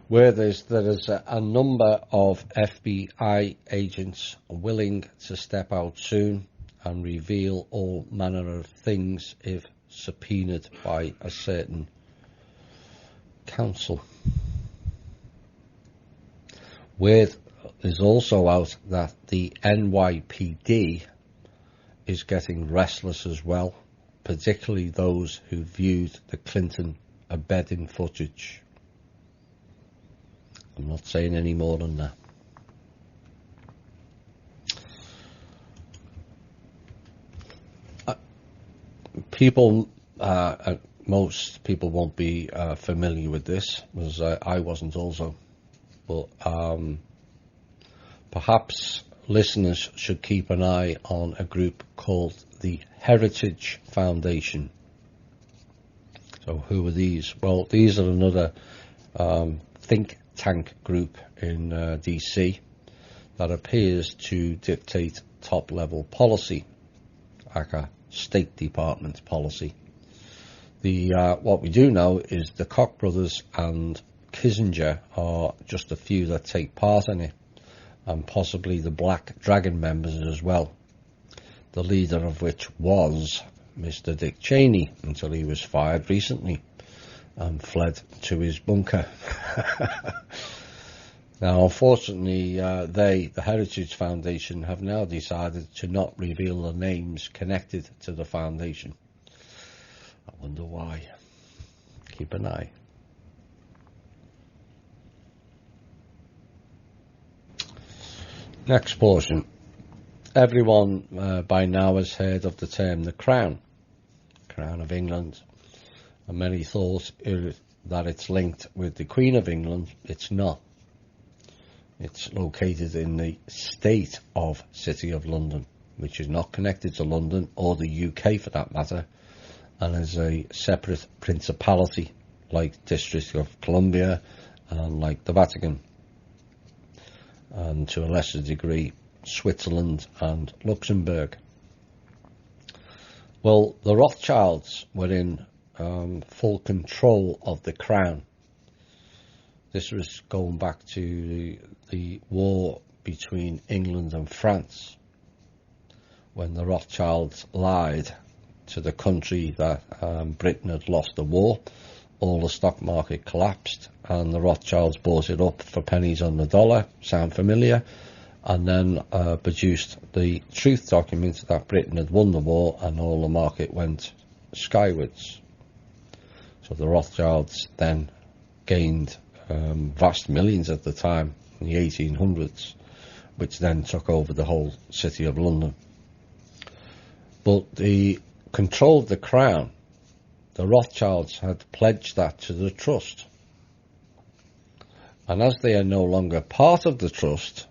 Where there is a number of FBI agents willing to step out soon and reveal all manner of things if subpoenaed by a certain council. Word is also out that the NYPD is getting restless as well, particularly those who viewed the Clinton abetting footage. I'm not saying any more than that. Most people won't be familiar with this, because I wasn't also. But perhaps listeners should keep an eye on a group called the Heritage Foundation. So who are these? Well, these are another think tank group in DC that appears to dictate top-level policy, like a State Department policy. What we do know is the Koch brothers and Kissinger are just a few that take part in it, and possibly the Black Dragon members as well, the leader of which was Mr. Dick Cheney, until he was fired recently and fled to his bunker. Now, unfortunately, the Heritage Foundation, have now decided to not reveal the names connected to the foundation. I wonder why. Keep an eye. Next portion. Everyone by now has heard of the term the Crown of England, and many thought that it's linked with the Queen of England. It's not. It's located in the state of City of London, which is not connected to London or the UK for that matter, and is a separate principality like District of Columbia and like the Vatican, and to a lesser degree Switzerland and Luxembourg. Well, the Rothschilds were in full control of the crown. This was going back to the war between England and France, when the Rothschilds lied to the country that Britain had lost the war. All the stock market collapsed, and the Rothschilds bought it up for pennies on the dollar. Sound familiar? And then produced the truth document that Britain had won the war, and all the market went skywards. So the Rothschilds then gained vast millions at the time, in the 1800s, which then took over the whole City of London. But the control of the crown, the Rothschilds had pledged that to the trust. And as they are no longer part of the trust,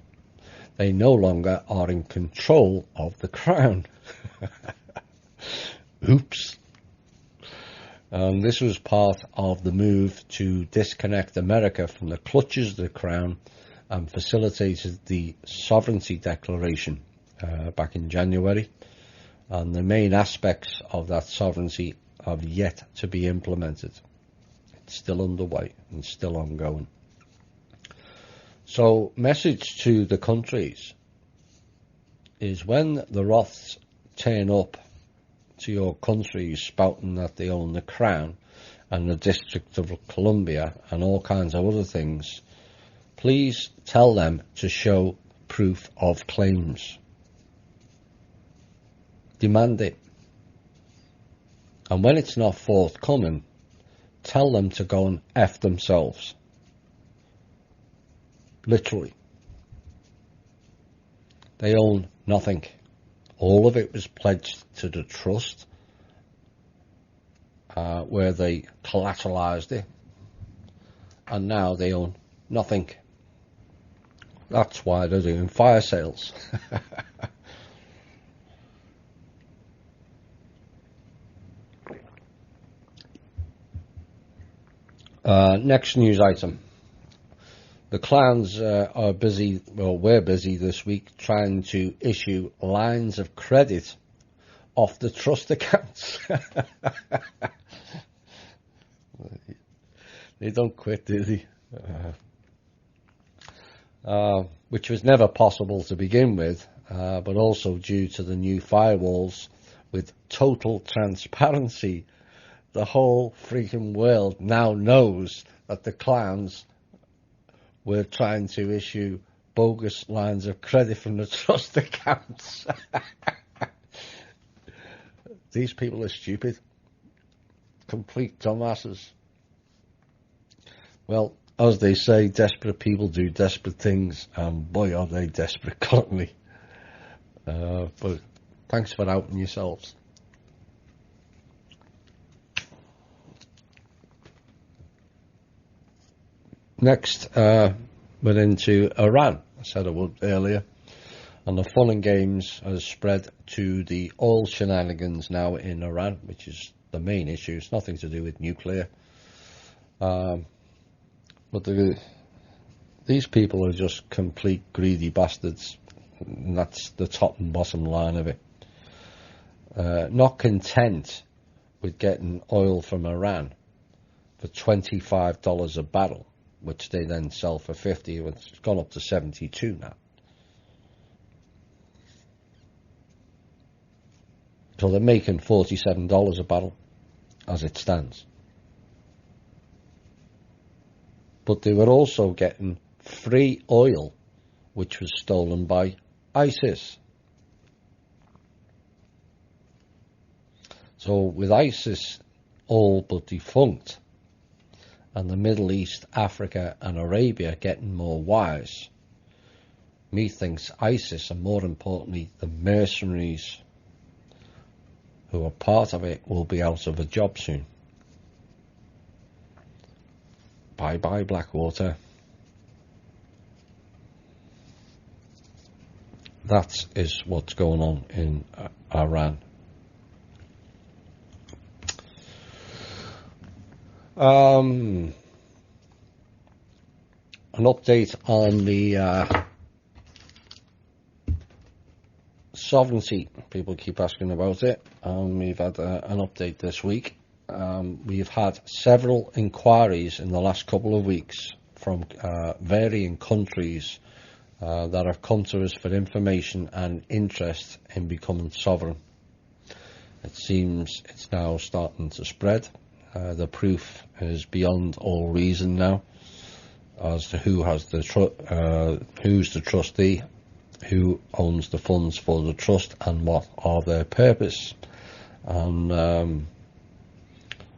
they no longer are in control of the crown. Oops. This was part of the move to disconnect America from the clutches of the crown, and facilitated the Sovereignty Declaration back in January. And the main aspects of that sovereignty have yet to be implemented. It's still underway and still ongoing. So, message to the countries is, when the Roths turn up to your country spouting that they own the crown and the District of Columbia and all kinds of other things, please tell them to show proof of claims. Demand it. And when it's not forthcoming, tell them to go and F themselves. Literally. They own nothing. All of it was pledged to the trust, where they collateralized it, and now they own nothing. That's why they're doing fire sales. Next news item. The clowns are busy, well, we're busy this week trying to issue lines of credit off the trust accounts. They don't quit, do they? Which was never possible to begin with, but also due to the new firewalls with total transparency. The whole freaking world now knows that the clowns were trying to issue bogus lines of credit from the trust accounts. These people are stupid. Complete dumbasses. Well, as they say, desperate people do desperate things, and boy are they desperate currently. But thanks for outing yourselves. Next, we're into Iran. I said I would earlier. And the fun and games has spread to the oil shenanigans now in Iran, which is the main issue. It's nothing to do with nuclear. But these people are just complete greedy bastards. And that's the top and bottom line of it. Not content with getting oil from Iran for $25 a barrel, which they then sell for 50. It's gone up to 72 now. So they're making $47 a barrel as it stands. But they were also getting free oil, which was stolen by ISIS. So with ISIS all but defunct, and the Middle East, Africa and Arabia getting more wise, methinks ISIS, and more importantly the mercenaries who are part of it, will be out of a job soon. Bye bye Blackwater. That is what's going on in Iran. An update on the sovereignty. People keep asking about it. We've had an update this week. We've had several inquiries in the last couple of weeks from varying countries that have come to us for information and interest in becoming sovereign. It seems it's now starting to spread. The proof is beyond all reason now as to who has who's the trustee, who owns the funds for the trust, and what are their purpose, and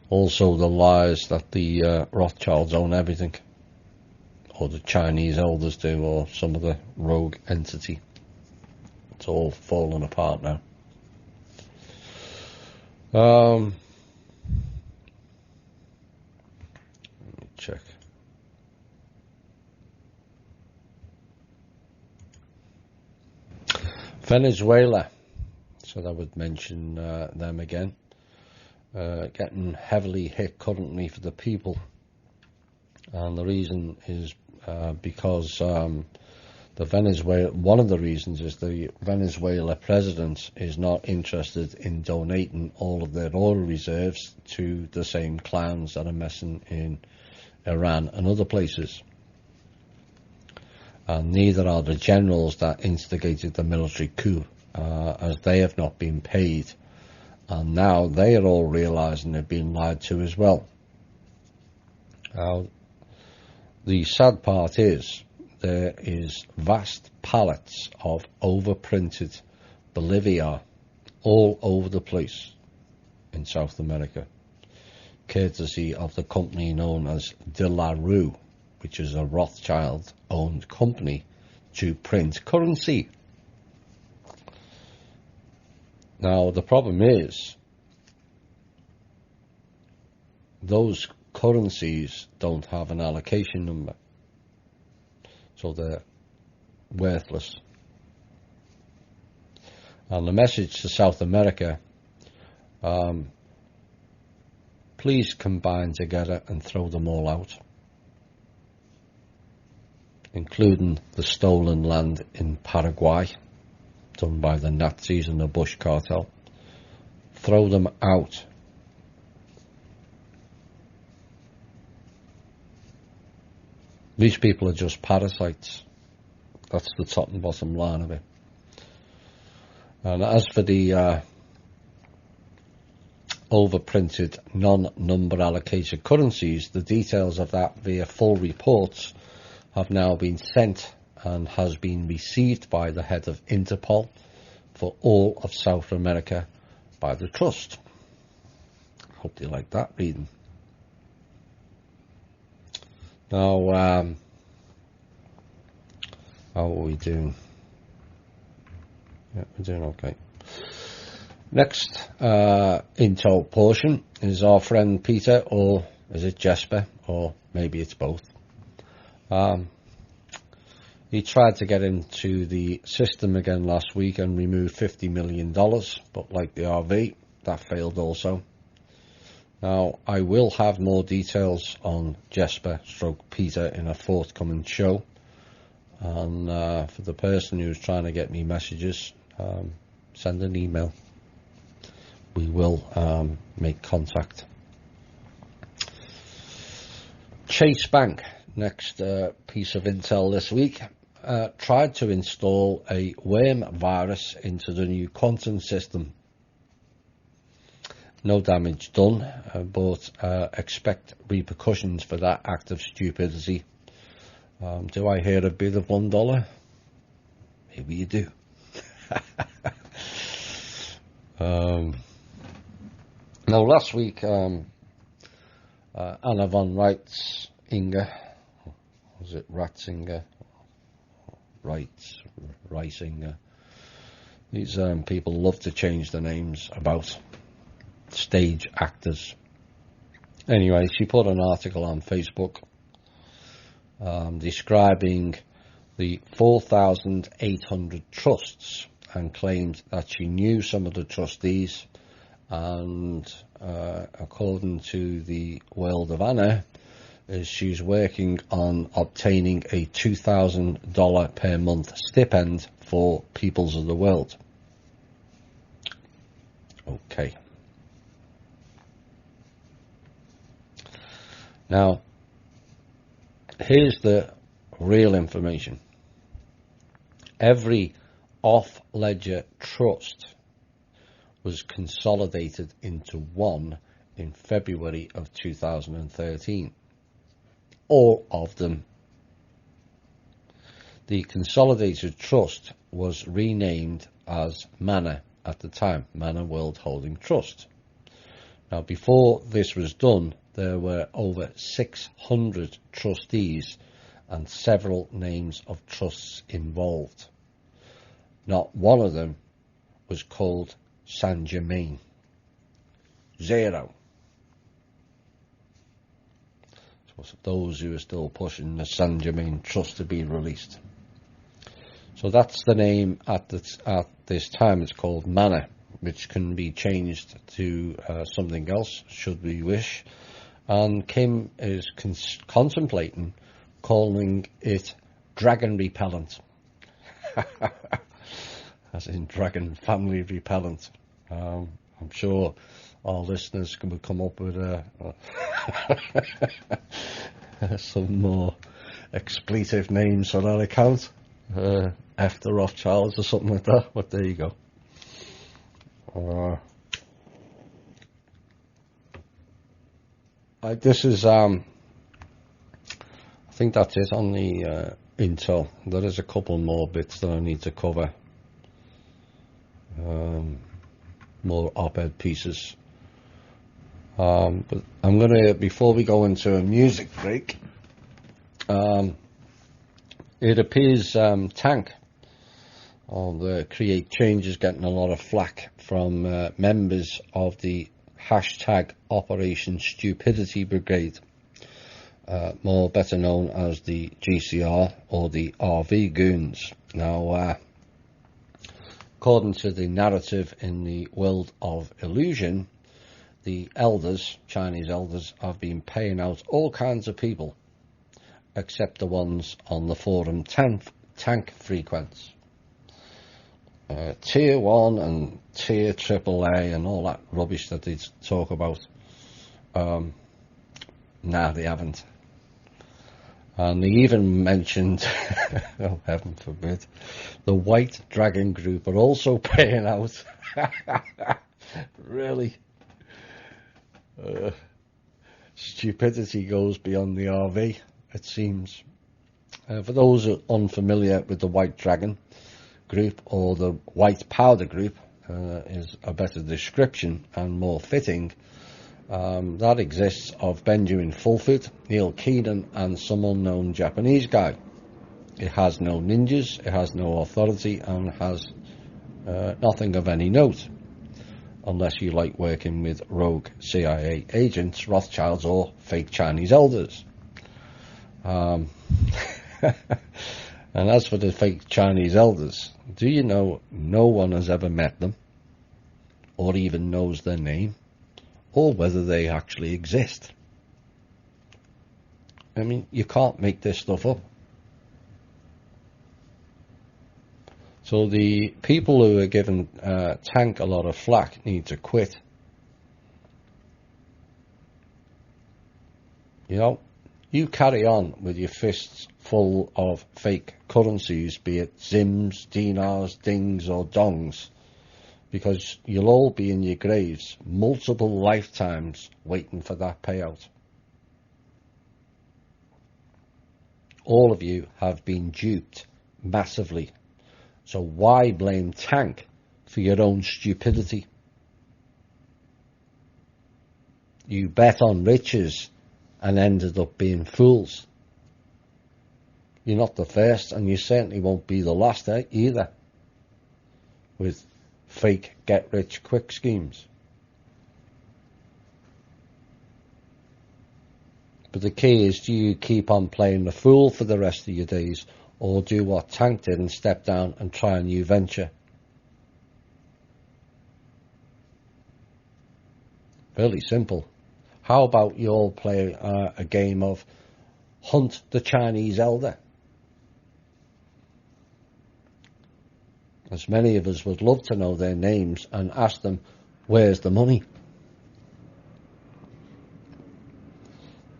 also the lies that the Rothschilds own everything, or the Chinese elders do, or some other rogue entity. It's all falling apart now. Let me check. Venezuela, so I would mention them again. Getting heavily hit currently for the people, and the reason is because one of the reasons is the Venezuela president is not interested in donating all of their oil reserves to the same clowns that are messing in Iran and other places. And neither are the generals that instigated the military coup, as they have not been paid. And now they are all realising they've been lied to as well. The sad part is there is vast pallets of overprinted Bolivia all over the place in South America, courtesy of the company known as De La Rue, which is a Rothschild-owned company to print currency. Now, the problem is, those currencies don't have an allocation number, so they're worthless. And the message to South America, please combine together and throw them all out, including the stolen land in Paraguay done by the Nazis and the Bush cartel. Throw them out. These people are just parasites. That's the top and bottom line of it. And as for the overprinted non-number allocated currencies, the details of that via full reports have now been sent and has been received by the head of Interpol for all of South America by the Trust. Hope you like that reading. Now, how are we doing? Yeah, we're doing okay. Next intro portion is our friend Peter, or is it Jesper, or maybe it's both. He tried to get into the system again last week and remove $50 million, but like the RV, that failed also. Now, I will have more details on Jesper / Peter in a forthcoming show. And for the person who's trying to get me messages, send an email. We will make contact. Chase Bank, next piece of intel this week, tried to install a worm virus into the new quantum system. No damage done, but expect repercussions for that act of stupidity. Do I hear a bid of $1? Maybe you do. Now, last week, Anna von Reitzinger, was it Ratzinger? Reisinger. These people love to change their names about stage actors. Anyway, she put an article on Facebook describing the 4,800 trusts and claimed that she knew some of the trustees, and according to the World of Anna, she's working on obtaining a $2,000 per month stipend for Peoples of the World. Okay. Now, here's the real information. Every off-ledger trust was consolidated into one in February of 2013. All of them. The consolidated trust was renamed as Manna at the time, Manna World Holding Trust. Now, before this was done, there were over 600 trustees and several names of trusts involved. Not one of them was called San Germain. Zero. So those who are still pushing the San Germain Trust to be released. So that's the name at this time. It's called Manna, which can be changed to something else should we wish. And Kim is contemplating calling it Dragon Repellent. As in Dragon Family Repellent. I'm sure our listeners can come up with some more expletive names for that account. After Rothschilds or something like that. But there you go. This is I think that's it on the intel. There is a couple more bits that I need to cover. More op-ed pieces. But I'm going to, before we go into a music break, it appears Tank on the Create Change is getting a lot of flack from members of the hashtag Operation Stupidity Brigade, more better known as the GCR or the RV Goons. Now, according to the narrative in the world of illusion, the elders, Chinese elders, have been paying out all kinds of people, except the ones on the forum tank frequents. Tier 1 and Tier AAA and all that rubbish that they talk about. Nah, they haven't. And they even mentioned, oh heaven forbid, the White Dragon Group are also paying out. Really? Stupidity goes beyond the RV, it seems. For those who are unfamiliar with the White Dragon Group, or the White Powder Group, is a better description and more fitting. That exists of Benjamin Fulford, Neil Keenan, and some unknown Japanese guy. It has no ninjas, it has no authority, and has nothing of any note, unless you like working with rogue CIA agents, Rothschilds, or fake Chinese elders. And as for the fake Chinese elders, do you know no one has ever met them, or even knows their name, or whether they actually exist? I mean, you can't make this stuff up. So the people who are giving Tank a lot of flack need to quit. You know, you carry on with your fists full of fake currencies, be it Zims, dinars, dings or dongs, because you'll all be in your graves multiple lifetimes waiting for that payout. All of you have been duped massively. So why blame Tank for your own stupidity? You bet on riches and ended up being fools. You're not the first, and you certainly won't be the last either, with fake get-rich-quick schemes. But the key is, do you keep on playing the fool for the rest of your days, or do what Tank did and step down and try a new venture? Fairly simple. How about you all play a game of Hunt the Chinese Elder? As many of us would love to know their names and ask them, where's the money?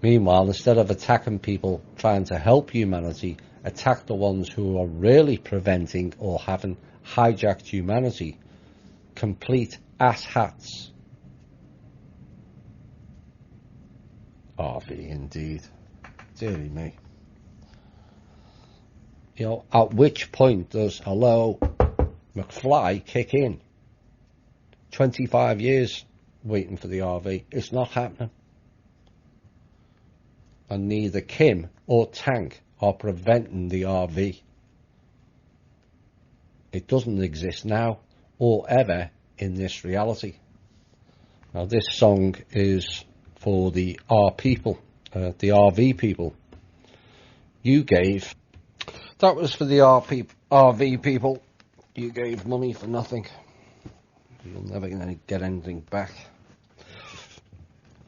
Meanwhile, instead of attacking people trying to help humanity, attack the ones who are really preventing or having hijacked humanity. Complete asshats. RV indeed. Dearly me. You know, at which point does Hello McFly kick in? 25 years waiting for the RV. It's not happening. And neither Kim or Tank are preventing the RV. It doesn't exist now or ever in this reality. Now this song is for the the RV people. That was for the RV people. You gave money for nothing. You'll never get anything back.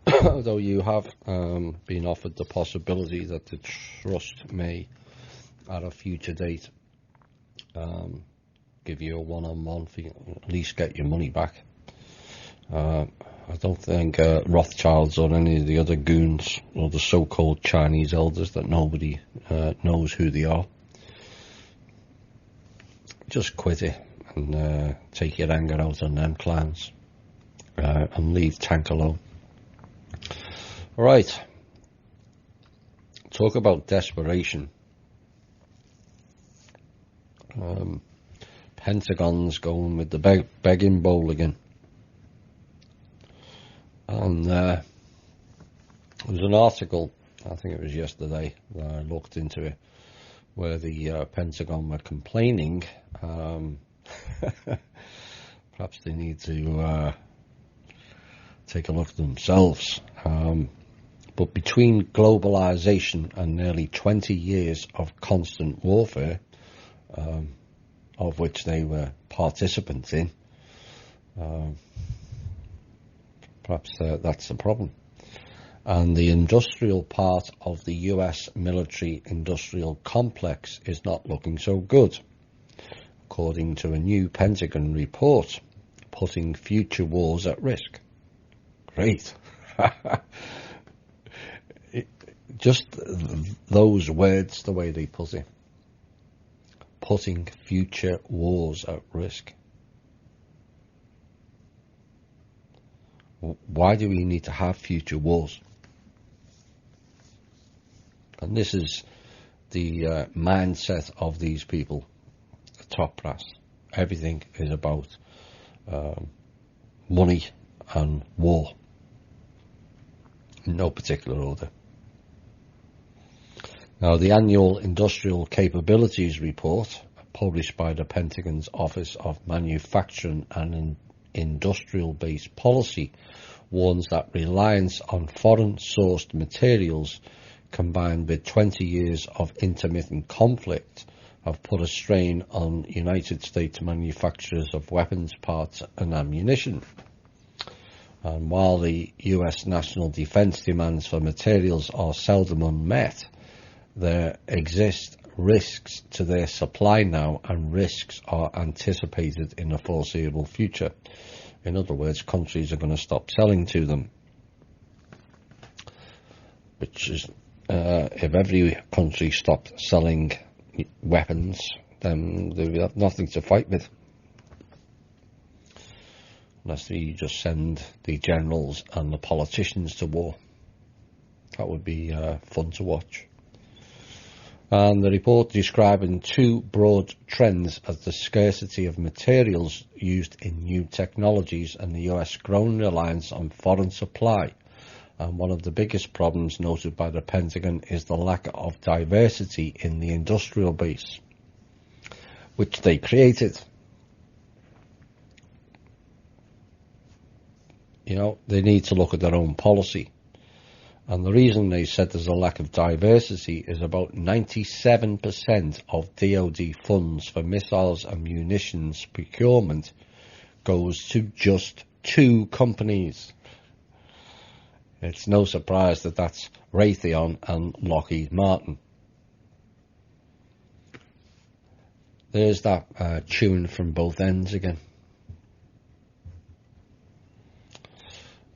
Though you have been offered the possibility that the trust may, at a future date, give you a one-on-one for at least get your money back. I don't think Rothschilds or any of the other goons or the so-called Chinese elders that nobody knows who they are. Just quit it and take your anger out on them clans and leave Tank alone. Right. Talk about desperation. Pentagon's going with the begging bowl again. And there was an article, I think it was yesterday, that I looked into it, where the Pentagon were complaining. Perhaps they need to take a look at themselves. But between globalization and nearly 20 years of constant warfare, of which they were participants in, perhaps that's the problem. And the industrial part of the US military-industrial complex is not looking so good, according to a new Pentagon report, putting future wars at risk. Great. Just those words, the way they put it. Putting future wars at risk. Why do we need to have future wars? And this is the mindset of these people, the top brass. Everything is about money and war, in no particular order. Now, the annual Industrial Capabilities Report, published by the Pentagon's Office of Manufacturing and Industrial Base Policy, warns that reliance on foreign-sourced materials combined with 20 years of intermittent conflict have put a strain on United States manufacturers of weapons parts and ammunition. And while the US national defense demands for materials are seldom unmet, there exist risks to their supply now, and risks are anticipated in the foreseeable future. In other words, countries are going to stop selling to them. Which is, if every country stopped selling weapons, then they would have nothing to fight with. Unless you just send the generals and the politicians to war. That would be fun to watch. And the report describing two broad trends as the scarcity of materials used in new technologies and the US growing reliance on foreign supply. And one of the biggest problems noted by the Pentagon is the lack of diversity in the industrial base, which they created. You know, they need to look at their own policy. And the reason they said there's a lack of diversity is about 97% of DoD funds for missiles and munitions procurement goes to just two companies. It's no surprise that that's Raytheon and Lockheed Martin. There's that chewing from both ends again.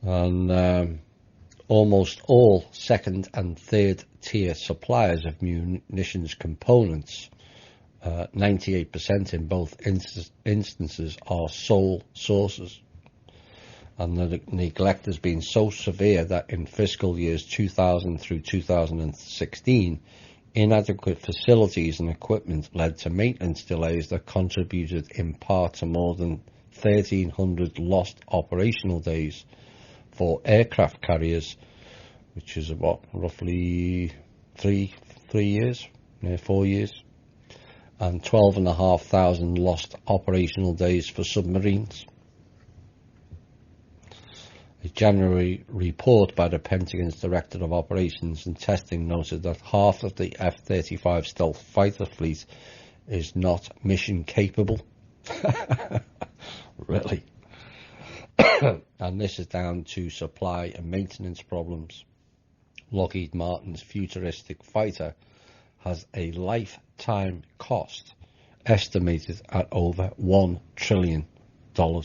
And almost all second and third tier suppliers of munitions components, 98% in both instances, are sole sources. And the neglect has been so severe that in fiscal years 2000 through 2016, inadequate facilities and equipment led to maintenance delays that contributed in part to more than 1,300 lost operational days for aircraft carriers, which is about roughly 4 years, and 12,500 lost operational days for submarines. A January report by the Pentagon's Director of Operations and Testing noted that half of the F-35 stealth fighter fleet is not mission capable. Really? And this is down to supply and maintenance problems. Lockheed Martin's futuristic fighter has a lifetime cost estimated at over $1 trillion for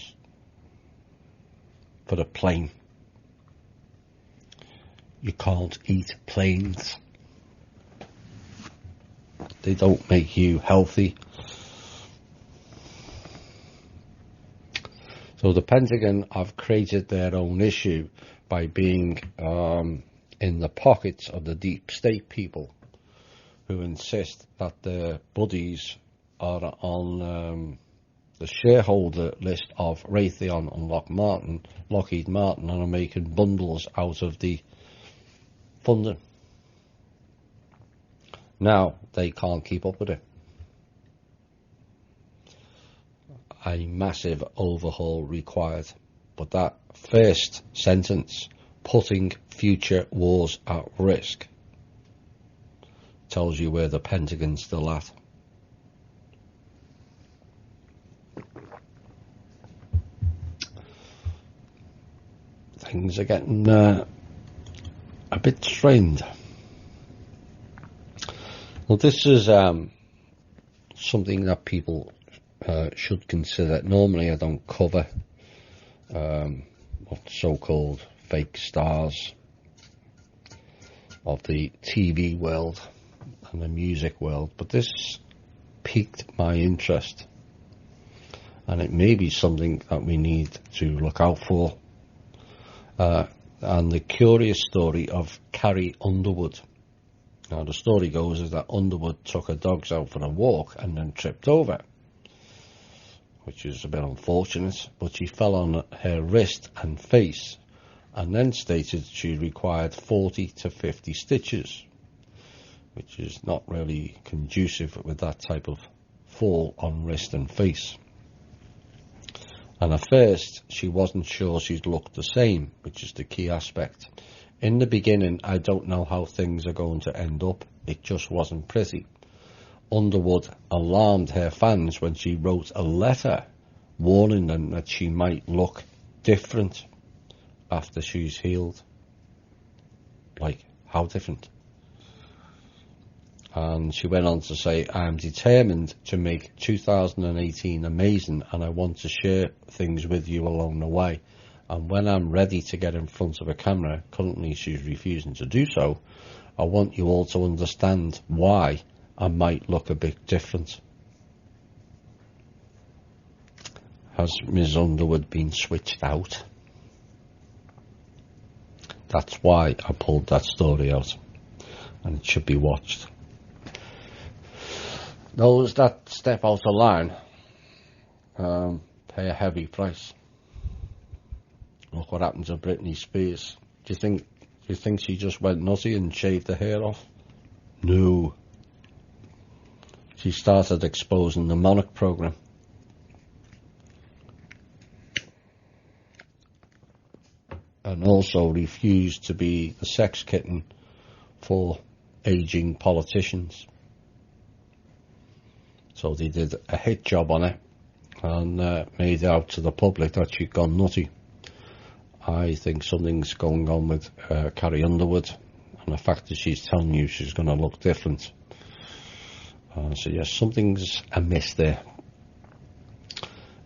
the plane. You can't eat planes. They don't make you healthy. So the Pentagon have created their own issue by being in the pockets of the deep state people who insist that their buddies are on the shareholder list of Raytheon and Lockheed Martin, and are making bundles out of the funding. Now they can't keep up with it. A massive overhaul required. But that first sentence, putting future wars at risk, tells you where the Pentagon's still at. Things are getting a bit strained. Well, this is something that people should consider. Normally I don't cover so-called fake stars of the TV world and the music world, but this piqued my interest, and it may be something that we need to look out for. And the curious story of Carrie Underwood. Now the story goes is that Underwood took her dogs out for a walk and then tripped over, which is a bit unfortunate, but she fell on her wrist and face, and then stated she required 40 to 50 stitches, which is not really conducive with that type of fall on wrist and face. And at first she wasn't sure she'd look the same, which is the key aspect. In the beginning, I don't know how things are going to end up. It just wasn't pretty. Underwood alarmed her fans when she wrote a letter warning them that she might look different after she's healed. Like, how different? And she went on to say, I'm determined to make 2018 amazing, and I want to share things with you along the way. And when I'm ready to get in front of a camera, currently she's refusing to do so, I want you all to understand why I might look a bit different. Has Ms. Underwood been switched out? That's why I pulled that story out, and it should be watched. Those that step out of line pay a heavy price. Look what happened to Britney Spears. Do you think she just went nutty and shaved her hair off? No. She started exposing the Monarch program. And also refused to be the sex kitten for aging politicians. So they did a hit job on it and made it out to the public that she'd gone nutty. I think something's going on with Carrie Underwood, and the fact that she's telling you she's going to look different. So yes, something's amiss there.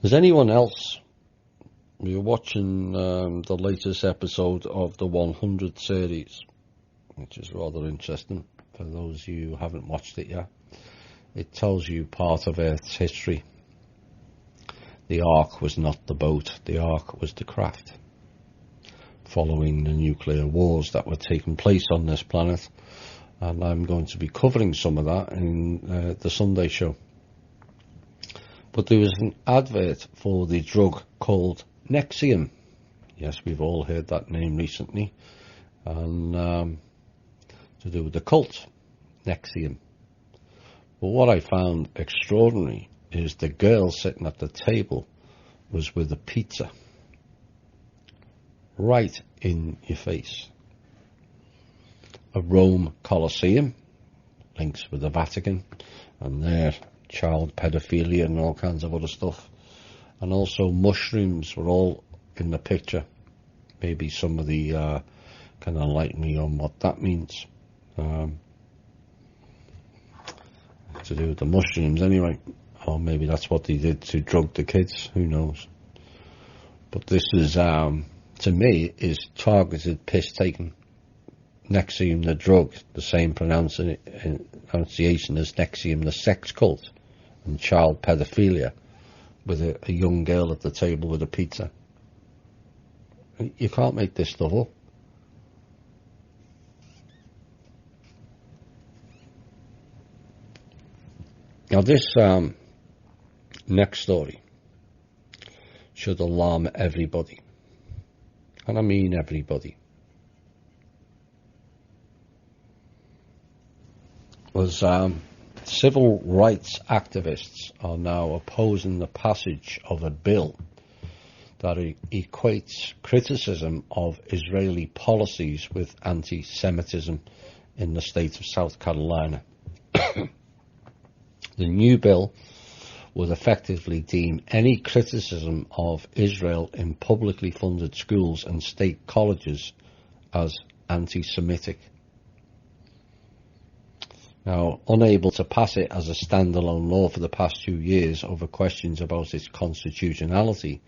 Is anyone else? We're watching the latest episode of the 100 series, which is rather interesting for those of you who haven't watched it yet. It tells you part of Earth's history. The Ark was not the boat, the Ark was the craft. Following the nuclear wars that were taking place on this planet, and I'm going to be covering some of that in the Sunday show. But there was an advert for the drug called Nexium. Yes, we've all heard that name recently, and to do with the cult, Nexium. But what I found extraordinary is the girl sitting at the table was with a pizza right in your face. A Rome Colosseum, links with the Vatican, and their child pedophilia and all kinds of other stuff. And also mushrooms were all in the picture. Maybe somebody can enlighten me on what that means. To do with the mushrooms anyway. Or maybe that's what they did to drug the kids, who knows. But this is, to me, is targeted piss taking. Nexium the drug, the same pronunciation as Nexium the sex cult, and child pedophilia, with a young girl at the table with a pizza. You can't make this stuff up. Now this Next story should alarm everybody, and I mean everybody. Was civil rights activists are now opposing the passage of a bill that equates criticism of Israeli policies with anti-Semitism in the state of South Carolina. The new bill would effectively deem any criticism of Israel in publicly funded schools and state colleges as anti-Semitic. Now, unable to pass it as a standalone law for the past 2 years over questions about its constitutionality,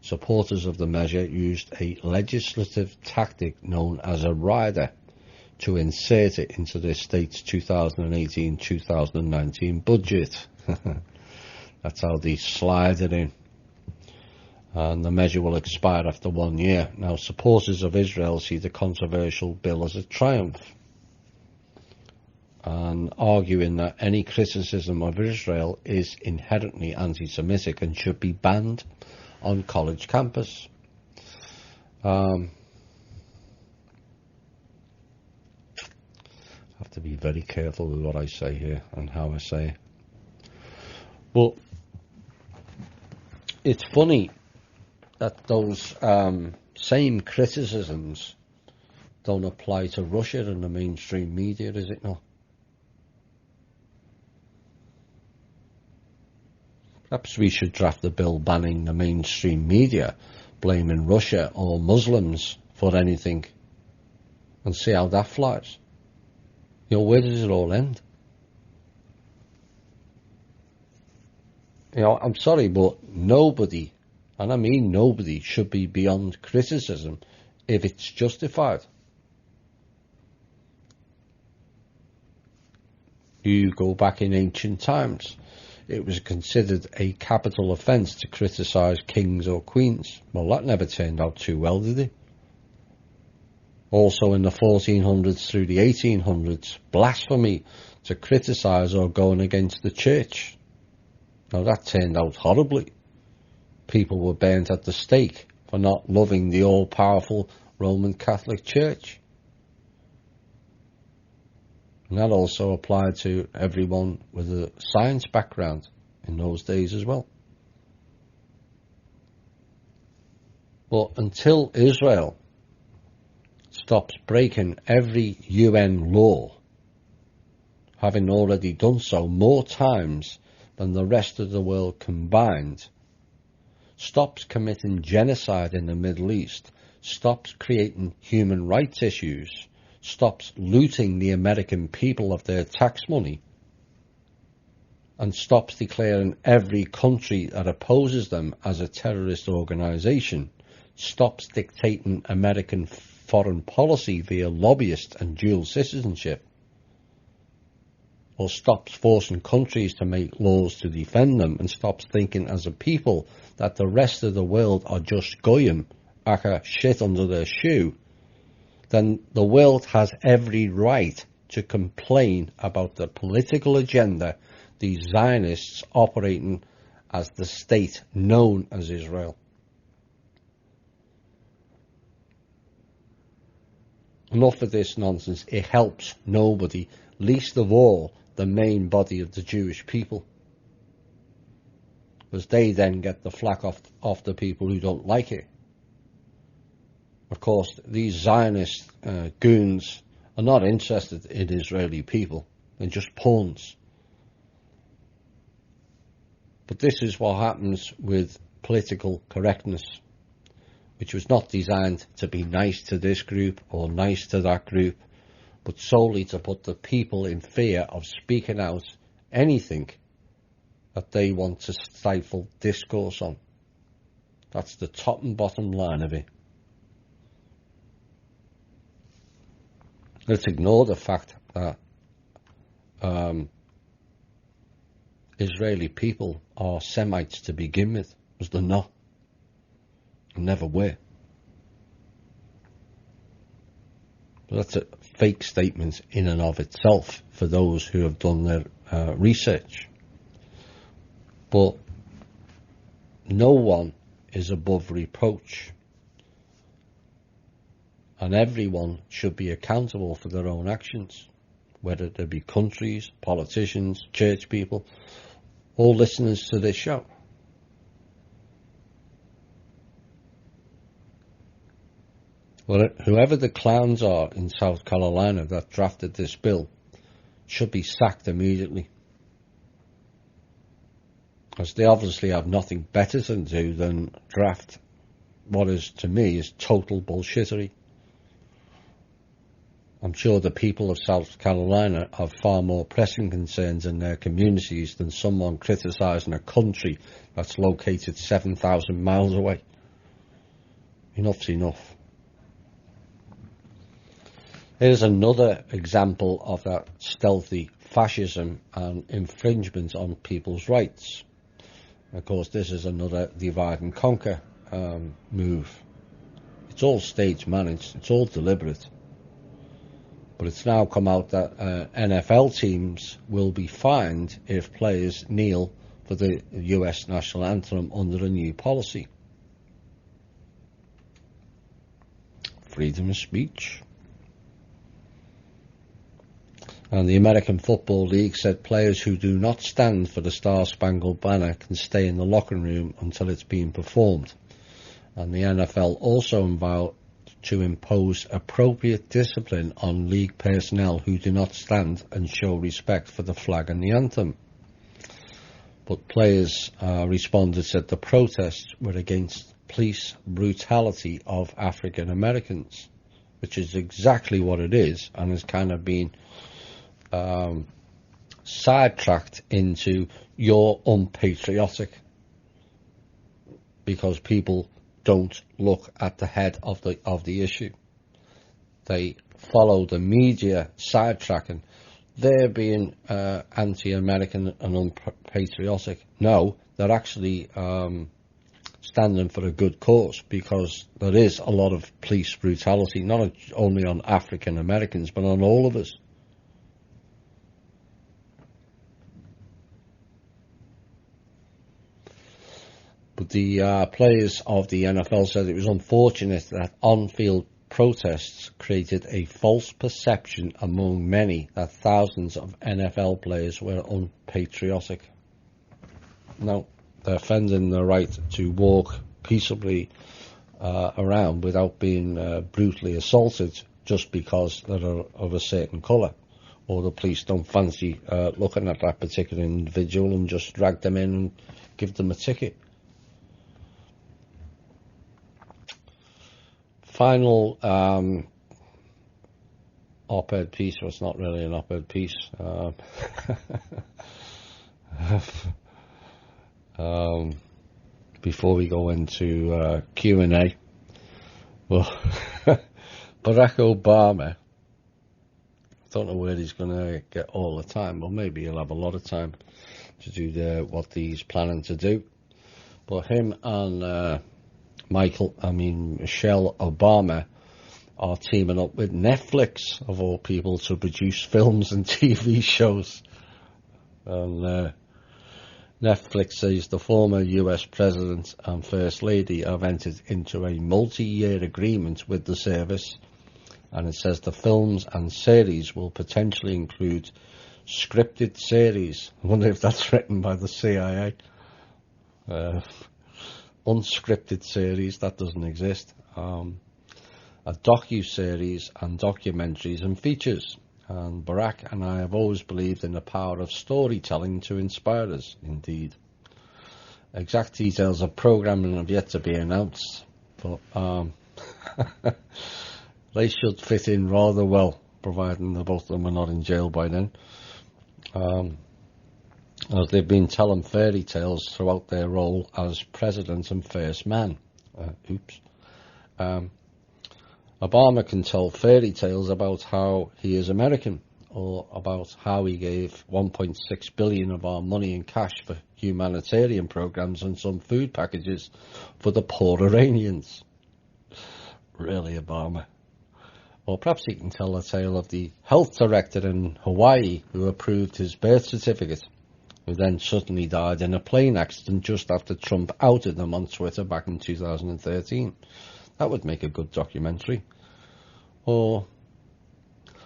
supporters of the measure used a legislative tactic known as a rider to insert it into the state's 2018-2019 budget. That's how they slide it in. And the measure will expire after 1 year. Now, supporters of Israel see the controversial bill as a triumph, and arguing that any criticism of Israel is inherently anti-Semitic and should be banned on college campus. I have to be very careful with what I say here and how I say it. Well, it's funny that those same criticisms don't apply to Russia in the mainstream media, is it not? Perhaps we should draft a bill banning the mainstream media, blaming Russia or Muslims for anything, and see how that flies. You know, where does it all end? You know, I'm sorry, but nobody, and I mean nobody, should be beyond criticism if it's justified. You go back in ancient times, it was considered a capital offence to criticise kings or queens. Well, that never turned out too well, did it? Also in the 1400s through the 1800s, blasphemy to criticise or going against the church. Now that turned out horribly. People were burnt at the stake for not loving the all-powerful Roman Catholic Church. And that also applied to everyone with a science background in those days as well. But until Israel stops breaking every UN law, having already done so more times than the rest of the world combined, stops committing genocide in the Middle East, stops creating human rights issues, stops looting the American people of their tax money, and stops declaring every country that opposes them as a terrorist organisation, stops dictating American foreign policy via lobbyists and dual citizenship, or stops forcing countries to make laws to defend them, and stops thinking as a people that the rest of the world are just goyim, aka shit under their shoe, then the world has every right to complain about the political agenda these Zionists operating as the state known as Israel. Enough of this nonsense. It helps nobody, least of all the main body of the Jewish people, because they then get the flack off the people who don't like it. Of course, these Zionist goons are not interested in Israeli people. They're just pawns. But this is what happens with political correctness, which was not designed to be nice to this group or nice to that group, but solely to put the people in fear of speaking out anything that they want to stifle discourse on. That's the top and bottom line of it. Let's ignore the fact that Israeli people are Semites to begin with, because they're not, and never were. But that's a fake statement in and of itself for those who have done their research. But no one is above reproach, and everyone should be accountable for their own actions, whether they be countries, politicians, church people, or listeners to this show. Well, whoever the clowns are in South Carolina that drafted this bill should be sacked immediately, because they obviously have nothing better to do than draft what is, to me, is total bullshittery. I'm sure the people of South Carolina have far more pressing concerns in their communities than someone criticising a country that's located 7,000 miles away. Enough's enough. Here's another example of that stealthy fascism and infringement on people's rights. Of course, this is another divide and conquer move. It's all stage managed, it's all deliberate. But it's now come out that NFL teams will be fined if players kneel for the US national anthem under a new policy. Freedom of speech. And the American Football League said players who do not stand for the Star-Spangled Banner can stay in the locker room until it's been performed. And the NFL also vowed to impose appropriate discipline on league personnel who do not stand and show respect for the flag and the anthem. But players responded, said the protests were against police brutality of African Americans, which is exactly what it is, and has kind of been sidetracked into you're unpatriotic because people don't look at the head of the issue. They follow the media sidetracking. They're being anti-American and unpatriotic. No, they're actually standing for a good cause, because there is a lot of police brutality, not only on African Americans, but on all of us. But the players of the NFL said it was unfortunate that on-field protests created a false perception among many that thousands of NFL players were unpatriotic. No, they're defending the right to walk peaceably around without being brutally assaulted just because they're of a certain colour, or the police don't fancy looking at that particular individual and just drag them in and give them a ticket. Final op-ed piece, well, it's not really an op-ed piece. Before we go into Q&A, well, Barack Obama, I don't know where he's going to get all the time, but maybe he'll have a lot of time to do what he's planning to do. But him and Michelle Obama are teaming up with Netflix, of all people, to produce films and TV shows. And Netflix says the former US President and First Lady have entered into a multi-year agreement with the service, and it says the films and series will potentially include scripted series. I wonder if that's written by the CIA. Unscripted series, that doesn't exist. A docu-series and documentaries and features. And Barack and I have always believed in the power of storytelling to inspire us, indeed. Exact details of programming have yet to be announced, but they should fit in rather well, providing the both of them are not in jail by then. As they've been telling fairy tales throughout their role as president and first man. Obama can tell fairy tales about how he is American, or about how he gave $1.6 billion of our money in cash for humanitarian programs and some food packages for the poor Iranians. Really, Obama? Or perhaps he can tell a tale of the health director in Hawaii who approved his birth certificate, who then suddenly died in a plane accident just after Trump outed them on Twitter back in 2013. That would make a good documentary. Or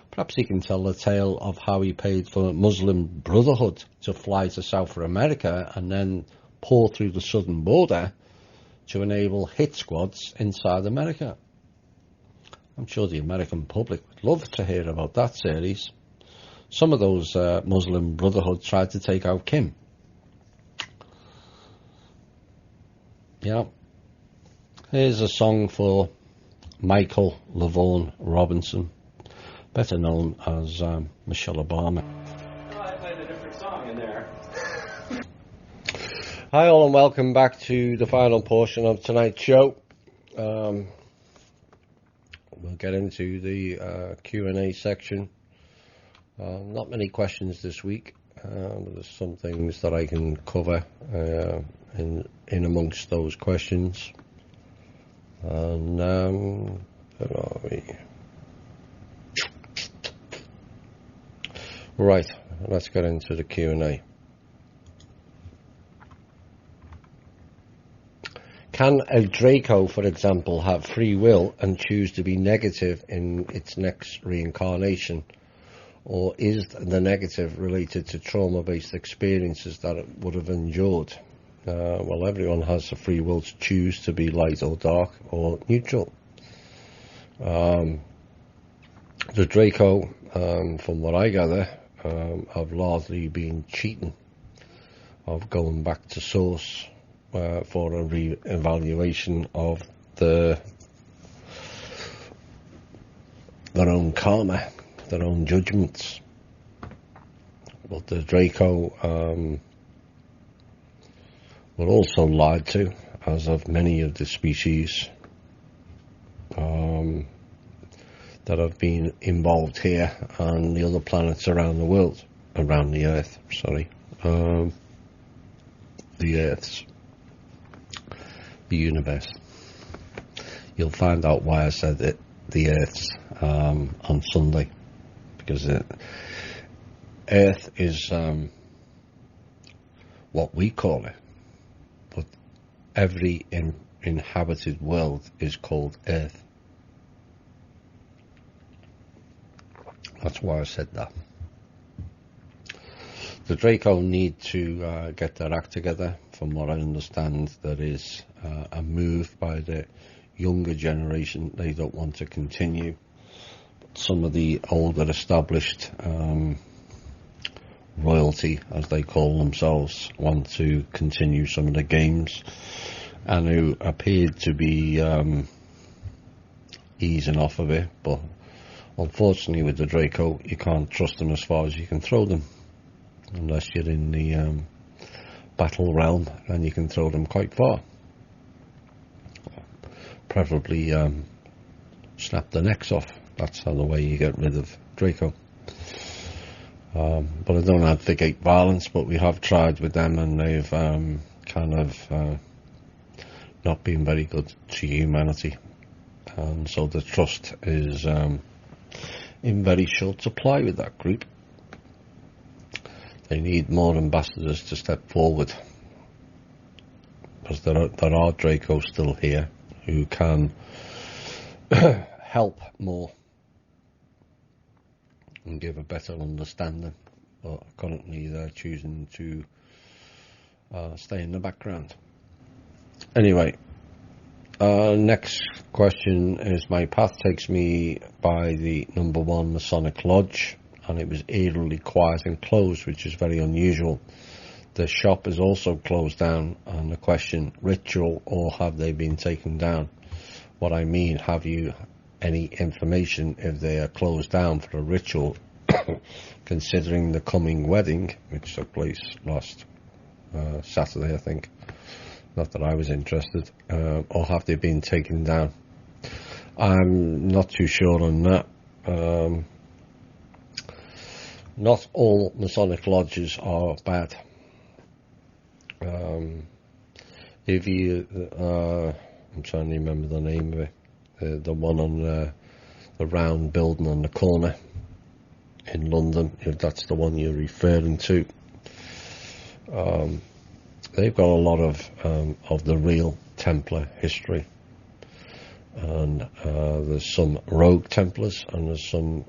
perhaps he can tell the tale of how he paid for Muslim Brotherhood to fly to South America and then pour through the southern border to enable hit squads inside America. I'm sure the American public would love to hear about that series. Some of those Muslim Brotherhood tried to take out Kim. Yeah. Here's a song for Michael LaVaughn Robinson, better known as Michelle Obama. Oh, I played a different song in there. Hi all and welcome back to the final portion of tonight's show. We'll get into the Q&A section. Not many questions this week. There's some things that I can cover in amongst those questions. And where are we? Right, let's get into the Q&A. Can a Draco, for example, have free will and choose to be negative in its next reincarnation? Or is the negative related to trauma-based experiences that it would have endured? Well, everyone has a free will to choose to be light or dark or neutral. The Draco, from what I gather, have largely been cheating of going back to source for a re-evaluation of their own karma, their own judgments. But the Draco were also lied to, as of many of the species that have been involved here and the other planets around the world, around the Earth, the universe. You'll find out why I said it, the Earths, on Sunday, because Earth is what we call it, but every inhabited world is called Earth. That's why I said that. The Draco need to get their act together. From what I understand, there is a move by the younger generation. They don't want to continue. But some of the older established royalty, as they call themselves, want to continue some of the games, and who appeared to be easing off of it. But unfortunately with the Draco, you can't trust them as far as you can throw them. Unless you're in the battle realm, then you can throw them quite far. Preferably snap the necks off. That's how the way you get rid of Draco. But I don't advocate violence, but we have tried with them, and they've kind of not been very good to humanity. And so the trust is in very short supply with that group. They need more ambassadors to step forward, because there are Dracos still here who can help more and give a better understanding, but currently they're choosing to stay in the background. Anyway, next question is: my path takes me by the number 1 Masonic Lodge, and it was eerily quiet and closed, which is very unusual. The shop is also closed down, and the question: ritual, or have they been taken down? What I mean, have you any information if they are closed down for a ritual, considering the coming wedding, which took place last Saturday, I think? Not that I was interested. Or have they been taken down? I'm not too sure on that. Not all Masonic lodges are bad. If you, I'm trying to remember the name of it, the one on the round building on the corner in London, if that's the one you're referring to. they've got a lot of the real Templar history. And there's some rogue Templars and there's some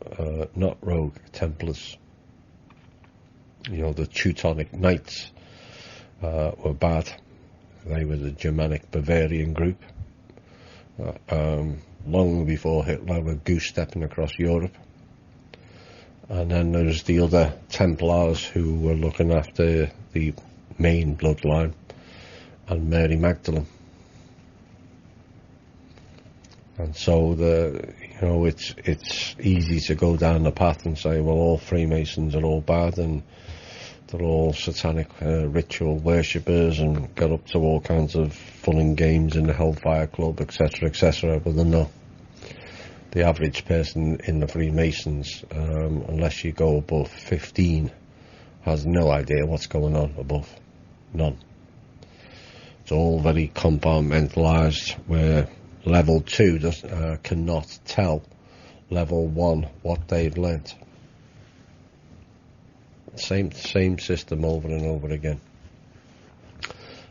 not rogue Templars. The Teutonic Knights were bad. They were the Germanic Bavarian group. Long before Hitler were goose-stepping across Europe. And then there's the other Templars who were looking after the main bloodline and Mary Magdalene. And so it's easy to go down the path and say, well, all Freemasons are all bad and they're all satanic ritual worshippers and get up to all kinds of fun and games in the Hellfire Club, etc., etc. But no, the average person in the Freemasons, unless you go above 15, has no idea what's going on above. None. It's all very compartmentalised, where level 2 cannot tell level 1 what they've learnt. Same system over and over again.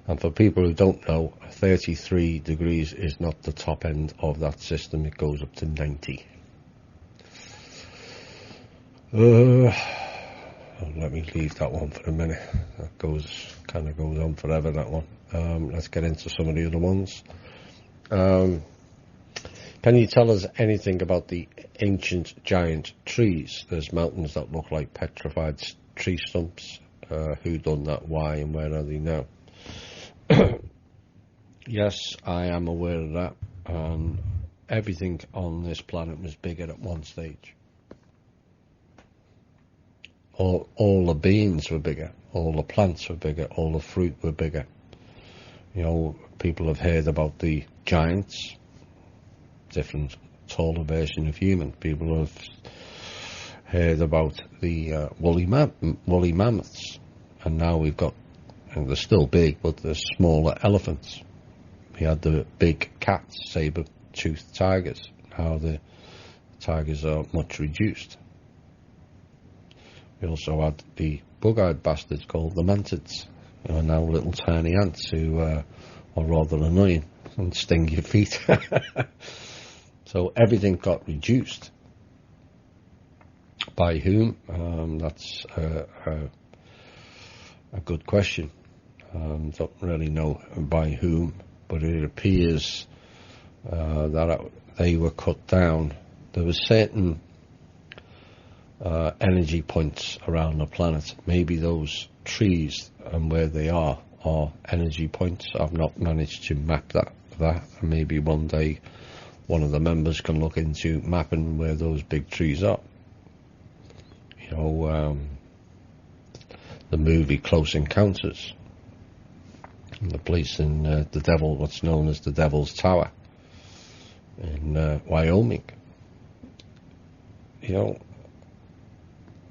And for people who don't know, 33 degrees is not the top end of that system. It goes up to 90. Let me leave that one for a minute. That kind of goes on forever, that one. Let's get into some of the other ones. Can you tell us anything about the ancient giant trees? There's mountains that look like petrified tree stumps. Who done that? Why? And where are they now? Yes, I am aware of that. Everything on this planet was bigger at one stage. All the beings were bigger. All the plants were bigger. All the fruit were bigger. People have heard about the giants, different, taller version of human. People have heard about the woolly mammoths, and now we've got, and they're still big, but they're smaller elephants. We had the big cats, saber-toothed tigers. Now the tigers are much reduced. We also had the bug-eyed bastards called the mantids, who are now little tiny ants who are rather annoying and sting your feet. So everything got reduced. By whom? That's a good question. Don't really know by whom, but it appears that they were cut down. There were certain energy points around the planet. Maybe those trees and where they are energy points. I've not managed to map that. And maybe one day one of the members can look into mapping where those big trees are. The movie Close Encounters, the place in what's known as the Devil's Tower in Wyoming.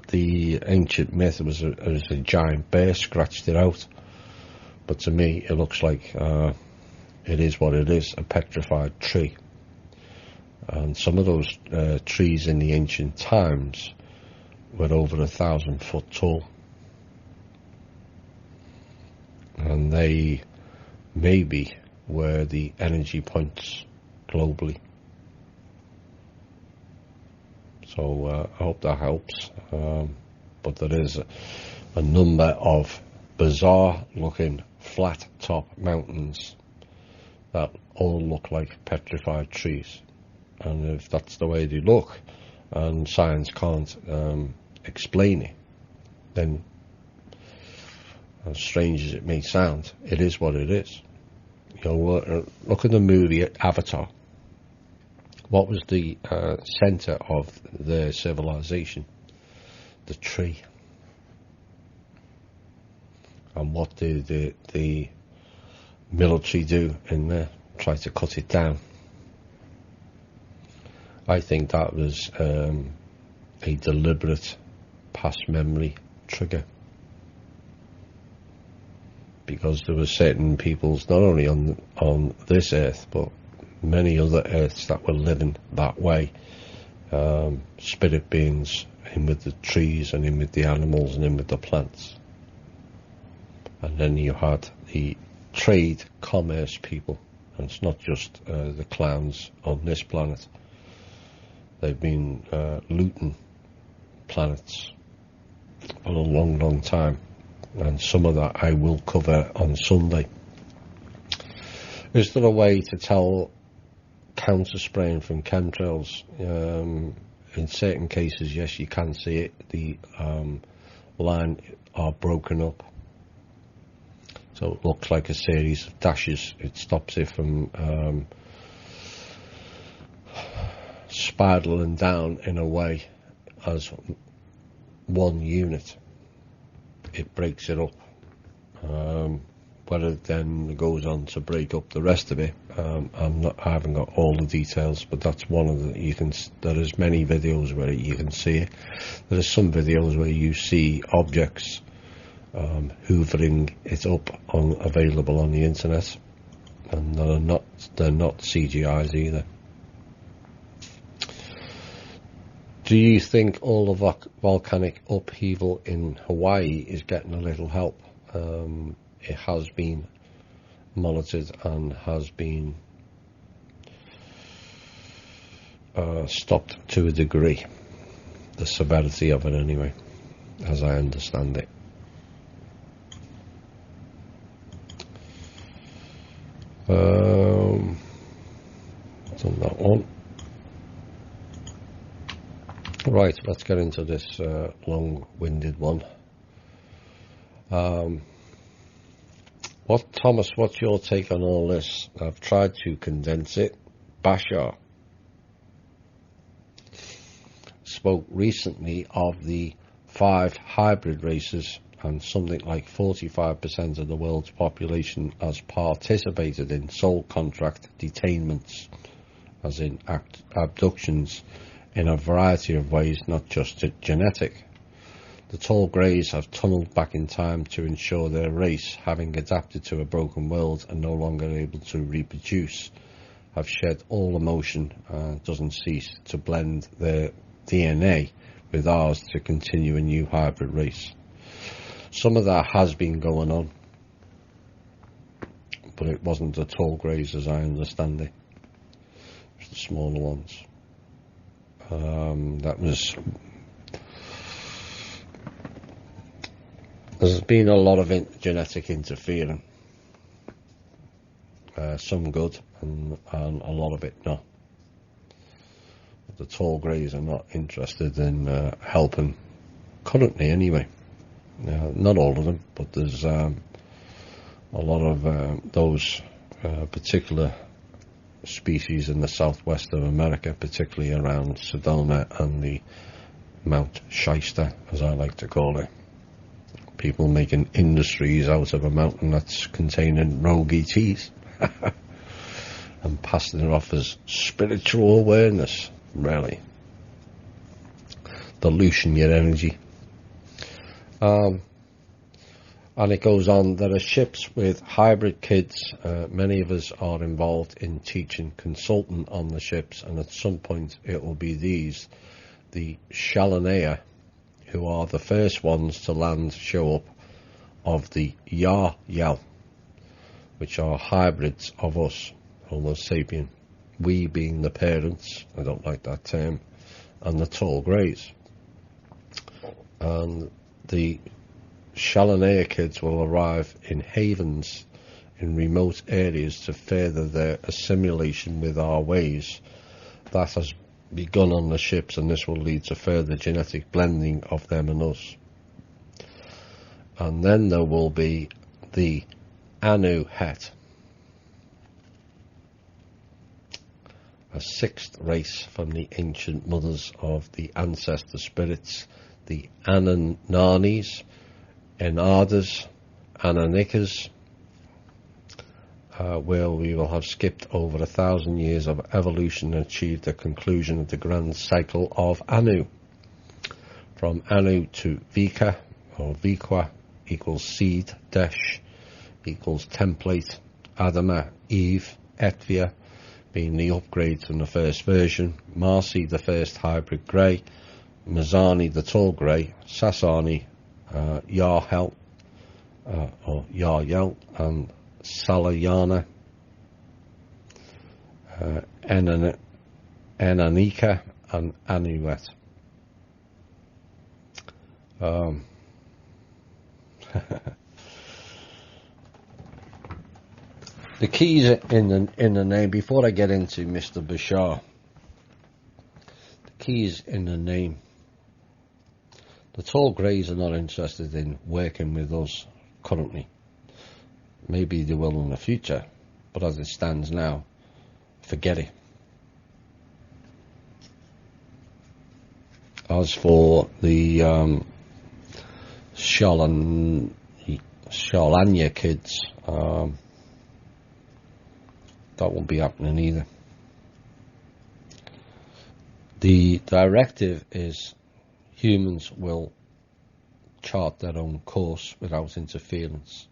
The ancient myth was a giant bear scratched it out, but to me it looks like it is what it is, a petrified tree. And some of those trees in the ancient times were over 1,000 foot tall, and they maybe were the energy points globally. So I hope that helps. But there is a number of bizarre looking flat top mountains that all look like petrified trees. And if that's the way they look and science can't explain it, then as strange as it may sound, it is what it is. Look at the movie Avatar. What was the center of their civilization? The tree. And what did the military do in there? Try to cut it down. I think that was a deliberate past memory trigger. Because there were certain peoples, not only on this earth, but many other earths that were living that way. Spirit beings in with the trees and in with the animals and in with the plants. And then you had the trade commerce people, and it's not just the clowns on this planet. They've been looting planets for a long, long time, and some of that I will cover on Sunday. Is there a way to tell counter spraying from chemtrails? In certain cases, yes, you can see it. The line are broken up, so it looks like a series of dashes. It stops it from spiraling down in a way as one unit. It breaks it up. Whether it then goes on to break up the rest of it, I haven't got all the details, but that's one of the, there is many videos where you can see it. There are some videos where you see objects hoovering it up available on the internet, and they're not CGIs either. Do you think all the volcanic upheaval in Hawaii is getting a little help? It has been monitored and has been stopped to a degree. The severity of it, anyway, as I understand it. Done that one. Right, let's get into this long-winded one. Thomas, what's your take on all this? I've tried to condense it. Bashar spoke recently of the 5 hybrid races, and something like 45% of the world's population has participated in soul contract detainments, as in abductions, in a variety of ways, not just genetic. The tall greys have tunnelled back in time to ensure their race, having adapted to a broken world and no longer able to reproduce, have shed all emotion and doesn't cease to blend their DNA with ours to continue a new hybrid race. Some of that has been going on, but it wasn't the tall greys as I understand it. It was the smaller ones. There's been a lot of genetic interference, some good and a lot of it not. The tall greys are not interested in helping, currently anyway. Not all of them, but there's a lot of those particular species in the southwest of America, particularly around Sedona and the Mount Shasta, as I like to call it. People making industries out of a mountain that's containing rogue ETs and passing it off as spiritual awareness, really. Dilution your energy. And it goes on, there are ships with hybrid kids. Many of us are involved in teaching consultant on the ships, and at some point it will be these, the Shalania, who are the first ones to land, show up, of the Yal, which are hybrids of us, Homo sapien, we being the parents, I don't like that term, and the tall greys. And the Shalania kids will arrive in havens in remote areas to further their assimilation with our ways. That has begun on the ships, and this will lead to further genetic blending of them and us. And then there will be the Anu Het, a 6th race from the ancient mothers of the ancestor spirits, the Anananis, Enadas, Ananikas, where we will have skipped over 1,000 years of evolution and achieved the conclusion of the grand cycle of Anu. From Anu to Vika, or Vikwa, equals seed, Desh equals template, Adama, Eve, Etvia, being the upgrade from the first version, Marsi, the first hybrid grey, Mazani, the tall grey, Sasani, Yarhel, or Yaryel, and Salayana, Enanika, and Anuet. The keys in the name, before I get into Mr. Bashar, the keys in the name. The tall greys are not interested in working with us currently. Maybe they will in the future, but as it stands now, forget it. As for the Shalanya kids, that won't be happening either. The directive is humans will chart their own course without interference.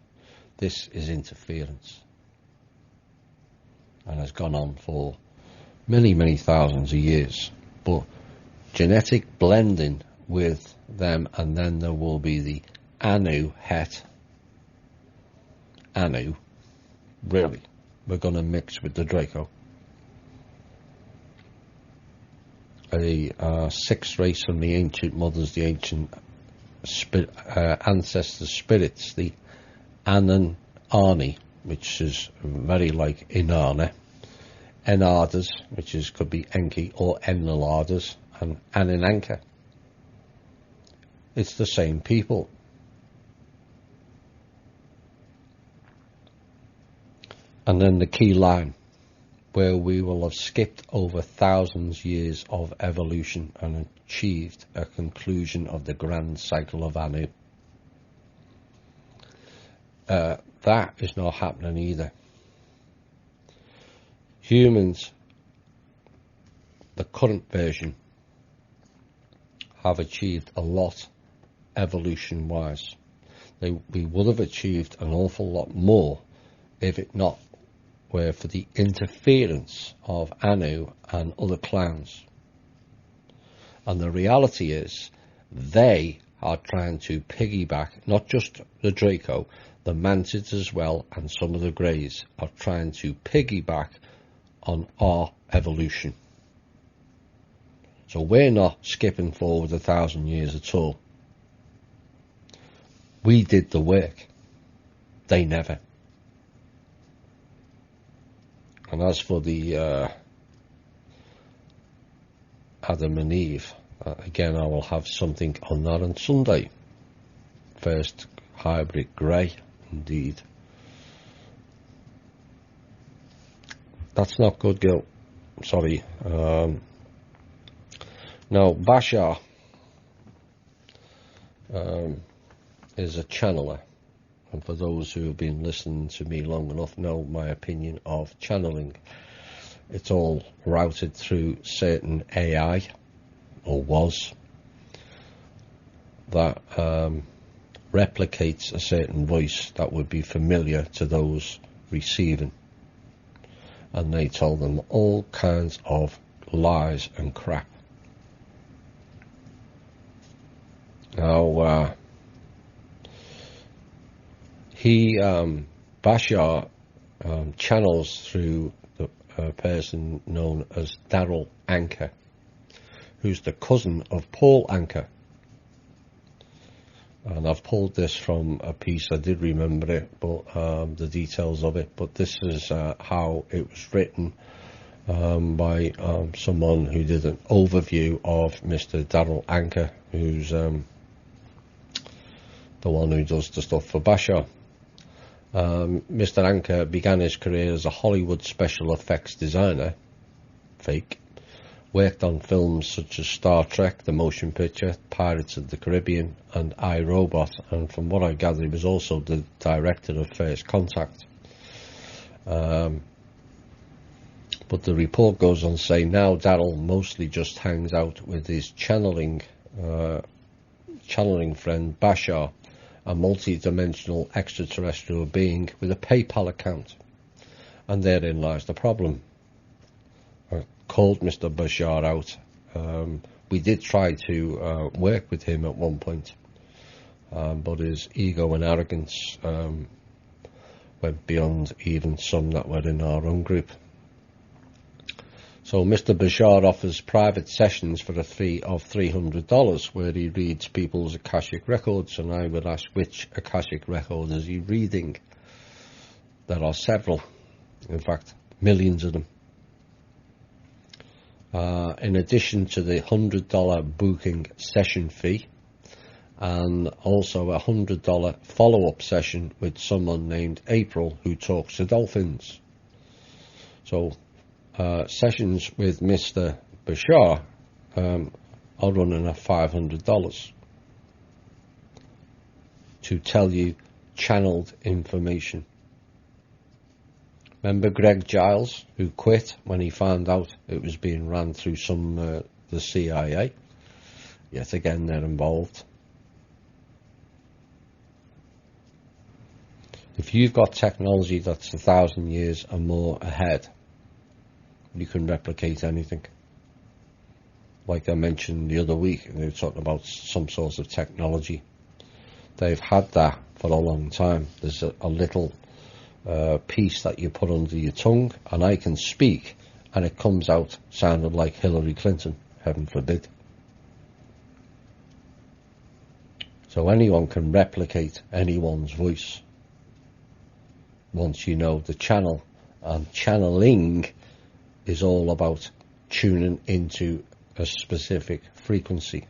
This is interference, and has gone on for many, many thousands of years. But genetic blending with them, and then there will be the Anu het. Anu, really, we're going to mix with the Draco. A sixth race from the ancient mothers, the ancient ancestor spirits, the Anan Ani, which is very like Inanna, Enardas, which is could be Enki or Enlalardas, and Aninanka. It's the same people. And then the key line, where we will have skipped over thousands of years of evolution and achieved a conclusion of the grand cycle of Anu. That is not happening either. Humans, the current version, have achieved a lot evolution-wise. We would have achieved an awful lot more if it not were for the interference of Anu and other clowns. And the reality is, they are trying to piggyback, not just the Draco, the Mantids as well, and some of the Greys are trying to piggyback on our evolution. So we're not skipping forward 1,000 years at all. We did the work. They never. And as for the Adam and Eve, again, I will have something on that on Sunday. First hybrid grey, indeed. That's not good, Gil. Sorry. Now, Bashar is a channeler. And for those who have been listening to me long enough know my opinion of channeling. It's all routed through certain AI, or was, that replicates a certain voice that would be familiar to those receiving. And they tell them all kinds of lies and crap. Now, Bashar channels through a person known as Darryl Anka, who's the cousin of Paul Anka. And I've pulled this from a piece, I did remember it, but the details of it, but this is how it was written by someone who did an overview of Mr. Darryl Anka, who's the one who does the stuff for Bashar. Mr. Anka began his career as a Hollywood special effects designer, fake, worked on films such as Star Trek, the motion picture, Pirates of the Caribbean, and I, Robot, and from what I gather, he was also the director of First Contact. But the report goes on saying now Darryl mostly just hangs out with his channeling friend Bashar, a multi-dimensional extraterrestrial being with a PayPal account. And therein lies the problem. I called Mr. Bashar out. We did try to work with him at one point. but his ego and arrogance went beyond even some that were in our own group. So Mr. Bashar offers private sessions for a fee of $300 where he reads people's Akashic records, and I would ask, which Akashic record is he reading? There are several, in fact millions of them. In addition to the $100 booking session fee, and also a $100 follow-up session with someone named April who talks to dolphins. So sessions with Mr. Bashar are running at $500 to tell you channeled information. Remember Greg Giles, who quit when he found out it was being ran through the CIA? Yet again, they're involved. If you've got technology that's 1,000 years or more ahead, you can replicate anything. Like I mentioned the other week, they were talking about some sort of technology. They've had that for a long time. There's a little piece that you put under your tongue, and I can speak, and it comes out sounding like Hillary Clinton, heaven forbid. So anyone can replicate anyone's voice once you know the channel. And channeling is all about tuning into a specific frequency,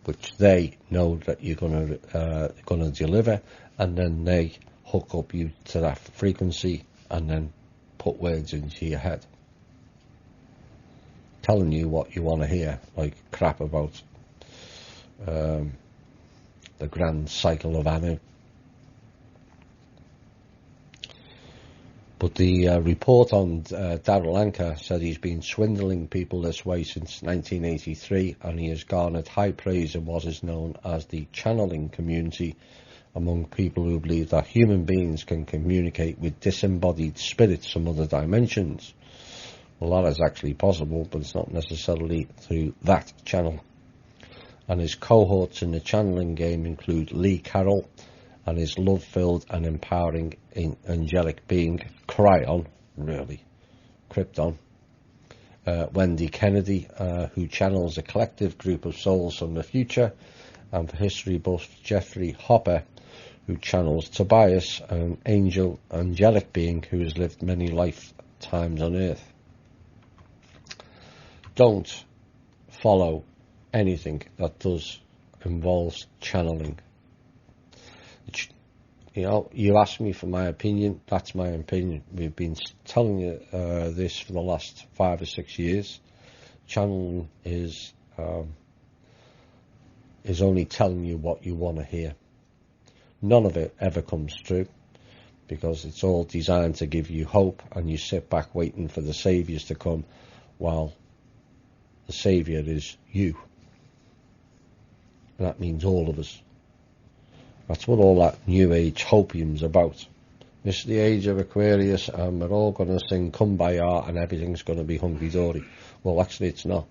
which they know that you're going to deliver, and then they hook up you to that frequency and then put words into your head, telling you what you want to hear, like crap about the grand cycle of Anu. But the report on Darryl Anka said he's been swindling people this way since 1983, and he has garnered high praise in what is known as the channeling community among people who believe that human beings can communicate with disembodied spirits from other dimensions. Well, that is actually possible, but it's not necessarily through that channel. And his cohorts in the channeling game include Lee Carroll and his love-filled and empowering angelic being, Cryon, really, Krypton. Wendy Kennedy, who channels a collective group of souls from the future, and for history buff Jeffrey Hopper, who channels Tobias, an angelic being who has lived many lifetimes on Earth. Don't follow anything that does involves channeling. You know, you ask me for my opinion, that's my opinion. We've been telling you this for the last 5 or 6 years. Channeling is only telling you what you want to hear. None of it ever comes true, because it's all designed to give you hope, and you sit back waiting for the saviours to come, while the saviour is you. And that means all of us. That's what all that New Age hopium's about. This is the age of Aquarius, and we're all going to sing Kumbaya and everything's going to be hunky-dory. Well, actually it's not.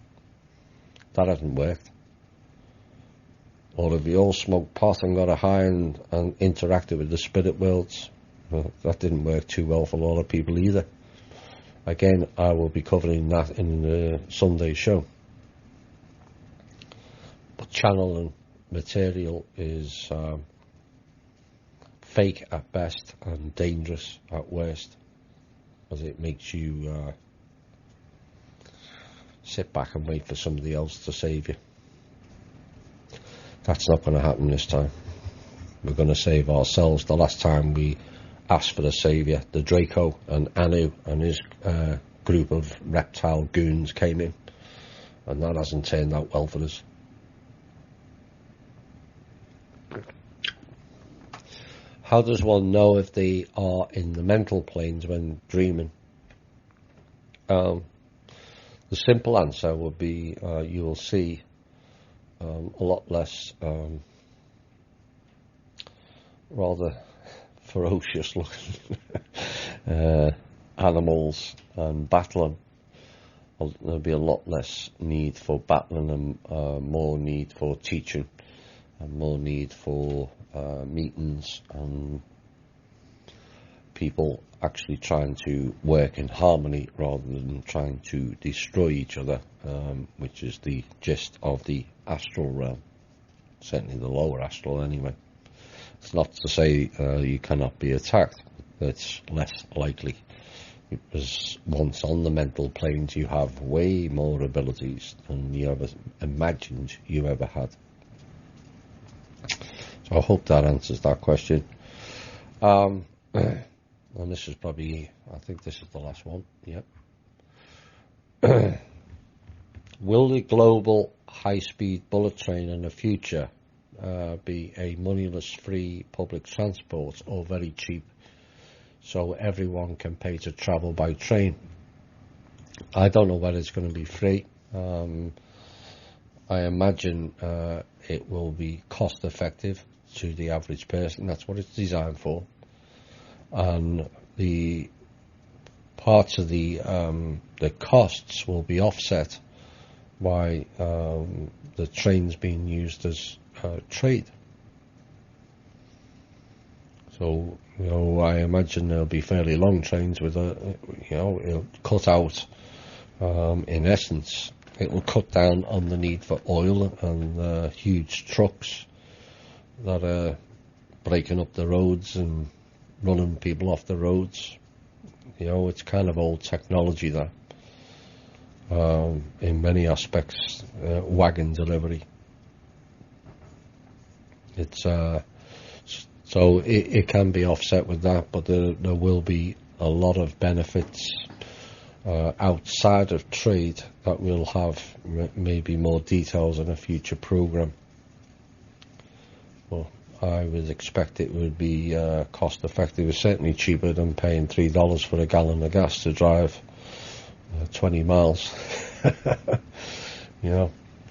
That hasn't worked. Or have you all smoked pot and got a high and interacted with the spirit worlds? Well, that didn't work too well for a lot of people either. Again, I will be covering that in the Sunday show. But channeling material is fake at best and dangerous at worst, as it makes you sit back and wait for somebody else to save you. That's not going to happen this time. We're going to save ourselves. The last time we asked for a saviour, the Draco and Anu and his group of reptile goons came in, and that hasn't turned out well for us. How does one know if they are in the mental planes when dreaming? The simple answer would be you will see a lot less rather ferocious looking animals and battling. There'll be a lot less need for battling and more need for teaching and more need for meetings and people actually trying to work in harmony rather than trying to destroy each other, which is the gist of the astral realm, certainly the lower astral anyway. It's not to say you cannot be attacked, it's less likely, because once on the mental planes you have way more abilities than you ever imagined you ever had. So I hope that answers that question. And this is probably, I think this is the last one, yep. Will the global high-speed bullet train in the future be a moneyless free public transport or very cheap so everyone can pay to travel by train? I don't know whether it's going to be free. I imagine it will be cost effective to the average person. That's what it's designed for. And the parts of the costs will be offset by the trains being used as trade. So, I imagine there'll be fairly long trains with it'll cut out, in essence, it will cut down on the need for oil and huge trucks that are breaking up the roads and running people off the roads. It's kind of old technology that, in many aspects, wagon delivery. It's so it can be offset with that, but there will be a lot of benefits outside of trade that we'll have maybe more details in a future program. Well, I would expect it would be cost effective. It's certainly cheaper than paying $3 for a gallon of gas to drive 20 miles.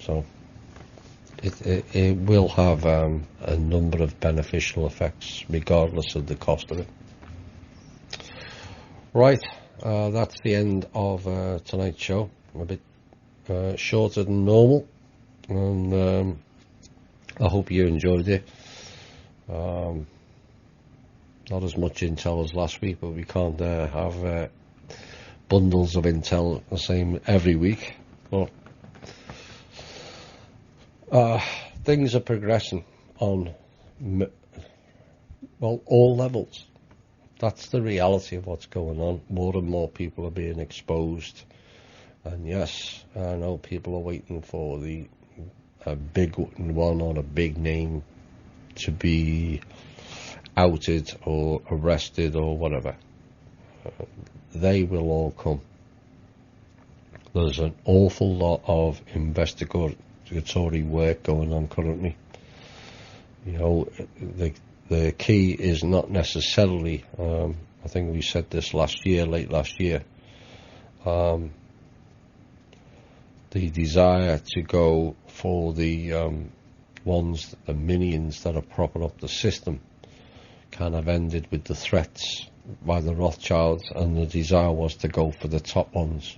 So it will have a number of beneficial effects regardless of the cost of it. Right, that's the end of tonight's show. A bit shorter than normal, and I hope you enjoyed it. Not as much intel as last week, but we can't have bundles of intel the same every week. But things are progressing on all levels. That's the reality of what's going on. More and more people are being exposed, and yes, I know people are waiting for a big one or a big name to be outed or arrested or whatever. They will all come. There's an awful lot of investigatory work going on currently. The key is not necessarily, I think we said this late last year, the desire to go for the minions that are propping up the system kind of ended with the threats by the Rothschilds, and the desire was to go for the top ones.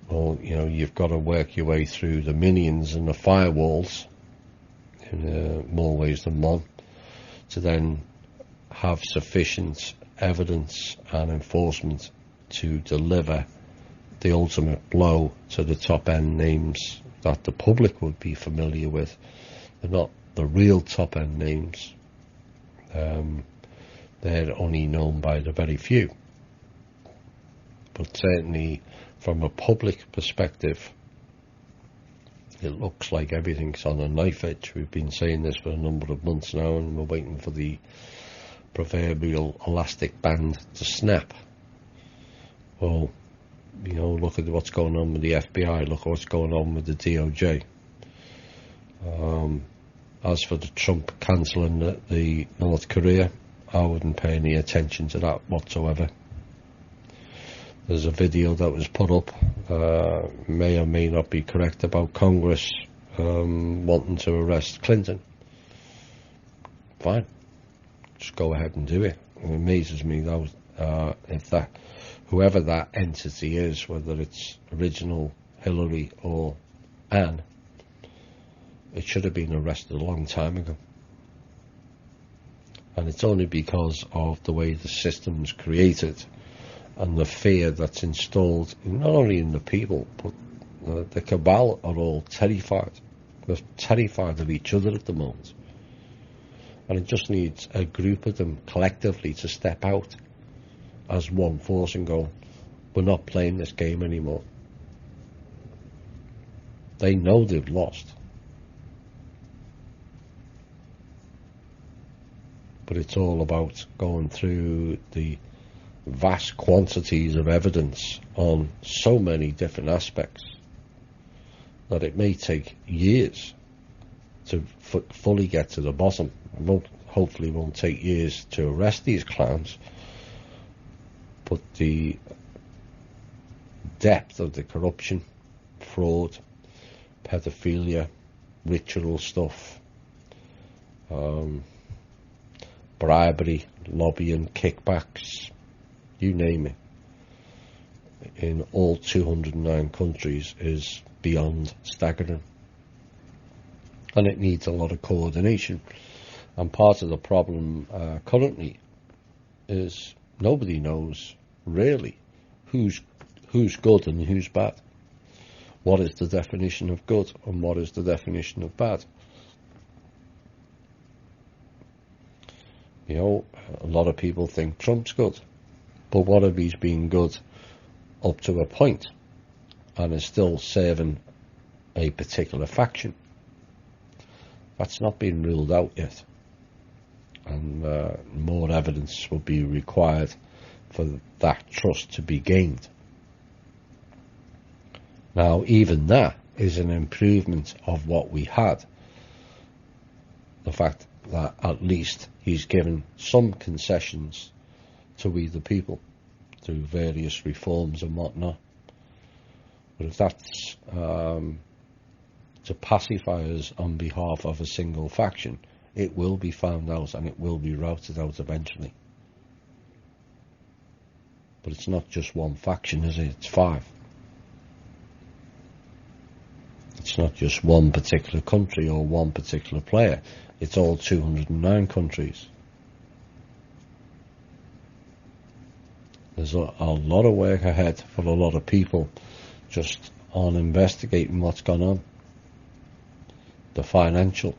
Well, you've got to work your way through the minions and the firewalls in more ways than one to then have sufficient evidence and enforcement to deliver the ultimate blow to the top end names that the public would be familiar with. They're not the real top end names. They're only known by the very few. But certainly from a public perspective, it looks like everything's on a knife edge. We've been saying this for a number of months now, and we're waiting for the proverbial elastic band to snap. Well, look at what's going on with the FBI, look at what's going on with the DOJ. As for the Trump cancelling the North Korea, I wouldn't pay any attention to that whatsoever. There's a video that was put up, may or may not be correct, about Congress wanting to arrest Clinton. Fine, just go ahead and do it. It amazes me that whoever that entity is, whether it's original Hillary or Anne, it should have been arrested a long time ago. And it's only because of the way the system's created and the fear that's installed not only in the people, but the cabal are all terrified. They're terrified of each other at the moment. And it just needs a group of them collectively to step out as one force and go, we're not playing this game anymore. They know they've lost. But it's all about going through the vast quantities of evidence on so many different aspects that it may take years to fully get to the bottom. It hopefully won't take years to arrest these clowns, but the depth of the corruption, fraud, pedophilia, ritual stuff, bribery, lobbying, kickbacks, you name it, in all 209 countries is beyond staggering. And it needs a lot of coordination. And part of the problem currently is nobody knows really who's good and who's bad. What is the definition of good and what is the definition of bad? You know, a lot of people think Trump's good, but what if he's been good up to a point and is still serving a particular faction? That's not been ruled out yet, and more evidence will be required for that trust to be gained. Now, even that is an improvement of what we had. The fact that at least he's given some concessions to we the people through various reforms and whatnot. But if that's to pacify us on behalf of a single faction, it will be found out and it will be routed out eventually. But it's not just one faction, is it? It's 5. It's not just one particular country or one particular player. It's all 209 countries. There's a lot of work ahead for a lot of people just on investigating what's gone on. The financial.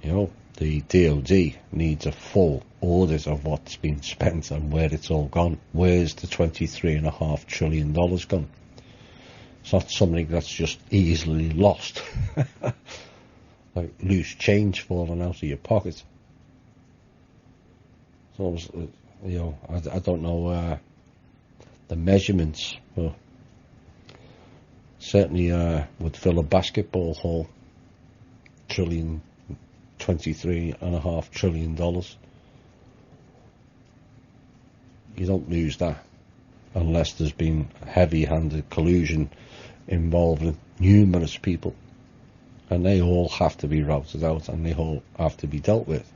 You know, the DOD needs a full audit of what's been spent and where it's all gone. Where's the $23.5 trillion gone? It's not something that's just easily lost. Like loose change falling out of your pocket. So, you know, I don't know the measurements, but certainly would fill a basketball hall. $23.5 trillion. You don't lose that unless there's been heavy-handed collusion involving numerous people, and they all have to be routed out and they all have to be dealt with.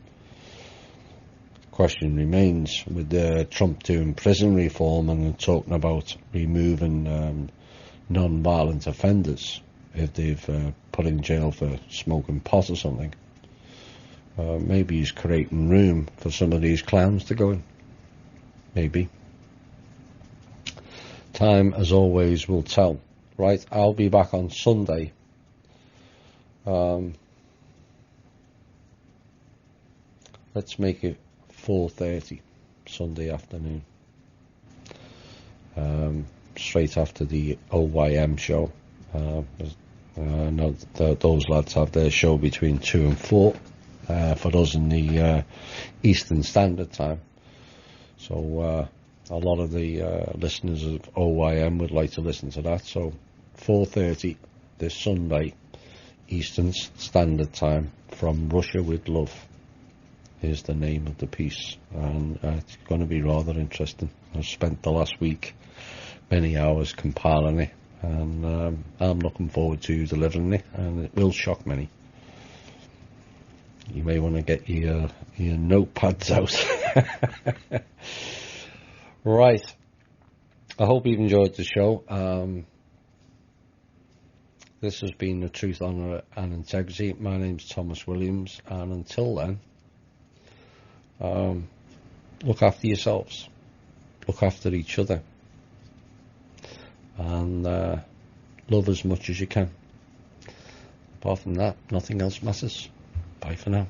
The question remains with Trump doing prison reform and talking about removing non-violent offenders if they've put in jail for smoking pot or something. Maybe he's creating room for some of these clowns to go in. Maybe. Time, as always, will tell. Right, I'll be back on Sunday. Let's make it 4:30 Sunday afternoon. Straight after the OYM show. I know those lads have their show between 2 and 4 for us in the Eastern Standard Time. So a lot of the listeners of OYM would like to listen to that. So 4:30 this Sunday, Eastern Standard Time, from Russia with Love is the name of the piece, and it's going to be rather interesting. I've spent the last week many hours compiling it, and I'm looking forward to delivering it, and it will shock many. You may want to get your notepads out. Right. I hope you've enjoyed the show. This has been The Truth, Honour and Integrity. My name's Thomas Williams, and until then, look after yourselves, look after each other, and love as much as you can. Apart from that, nothing else matters. Bye for now.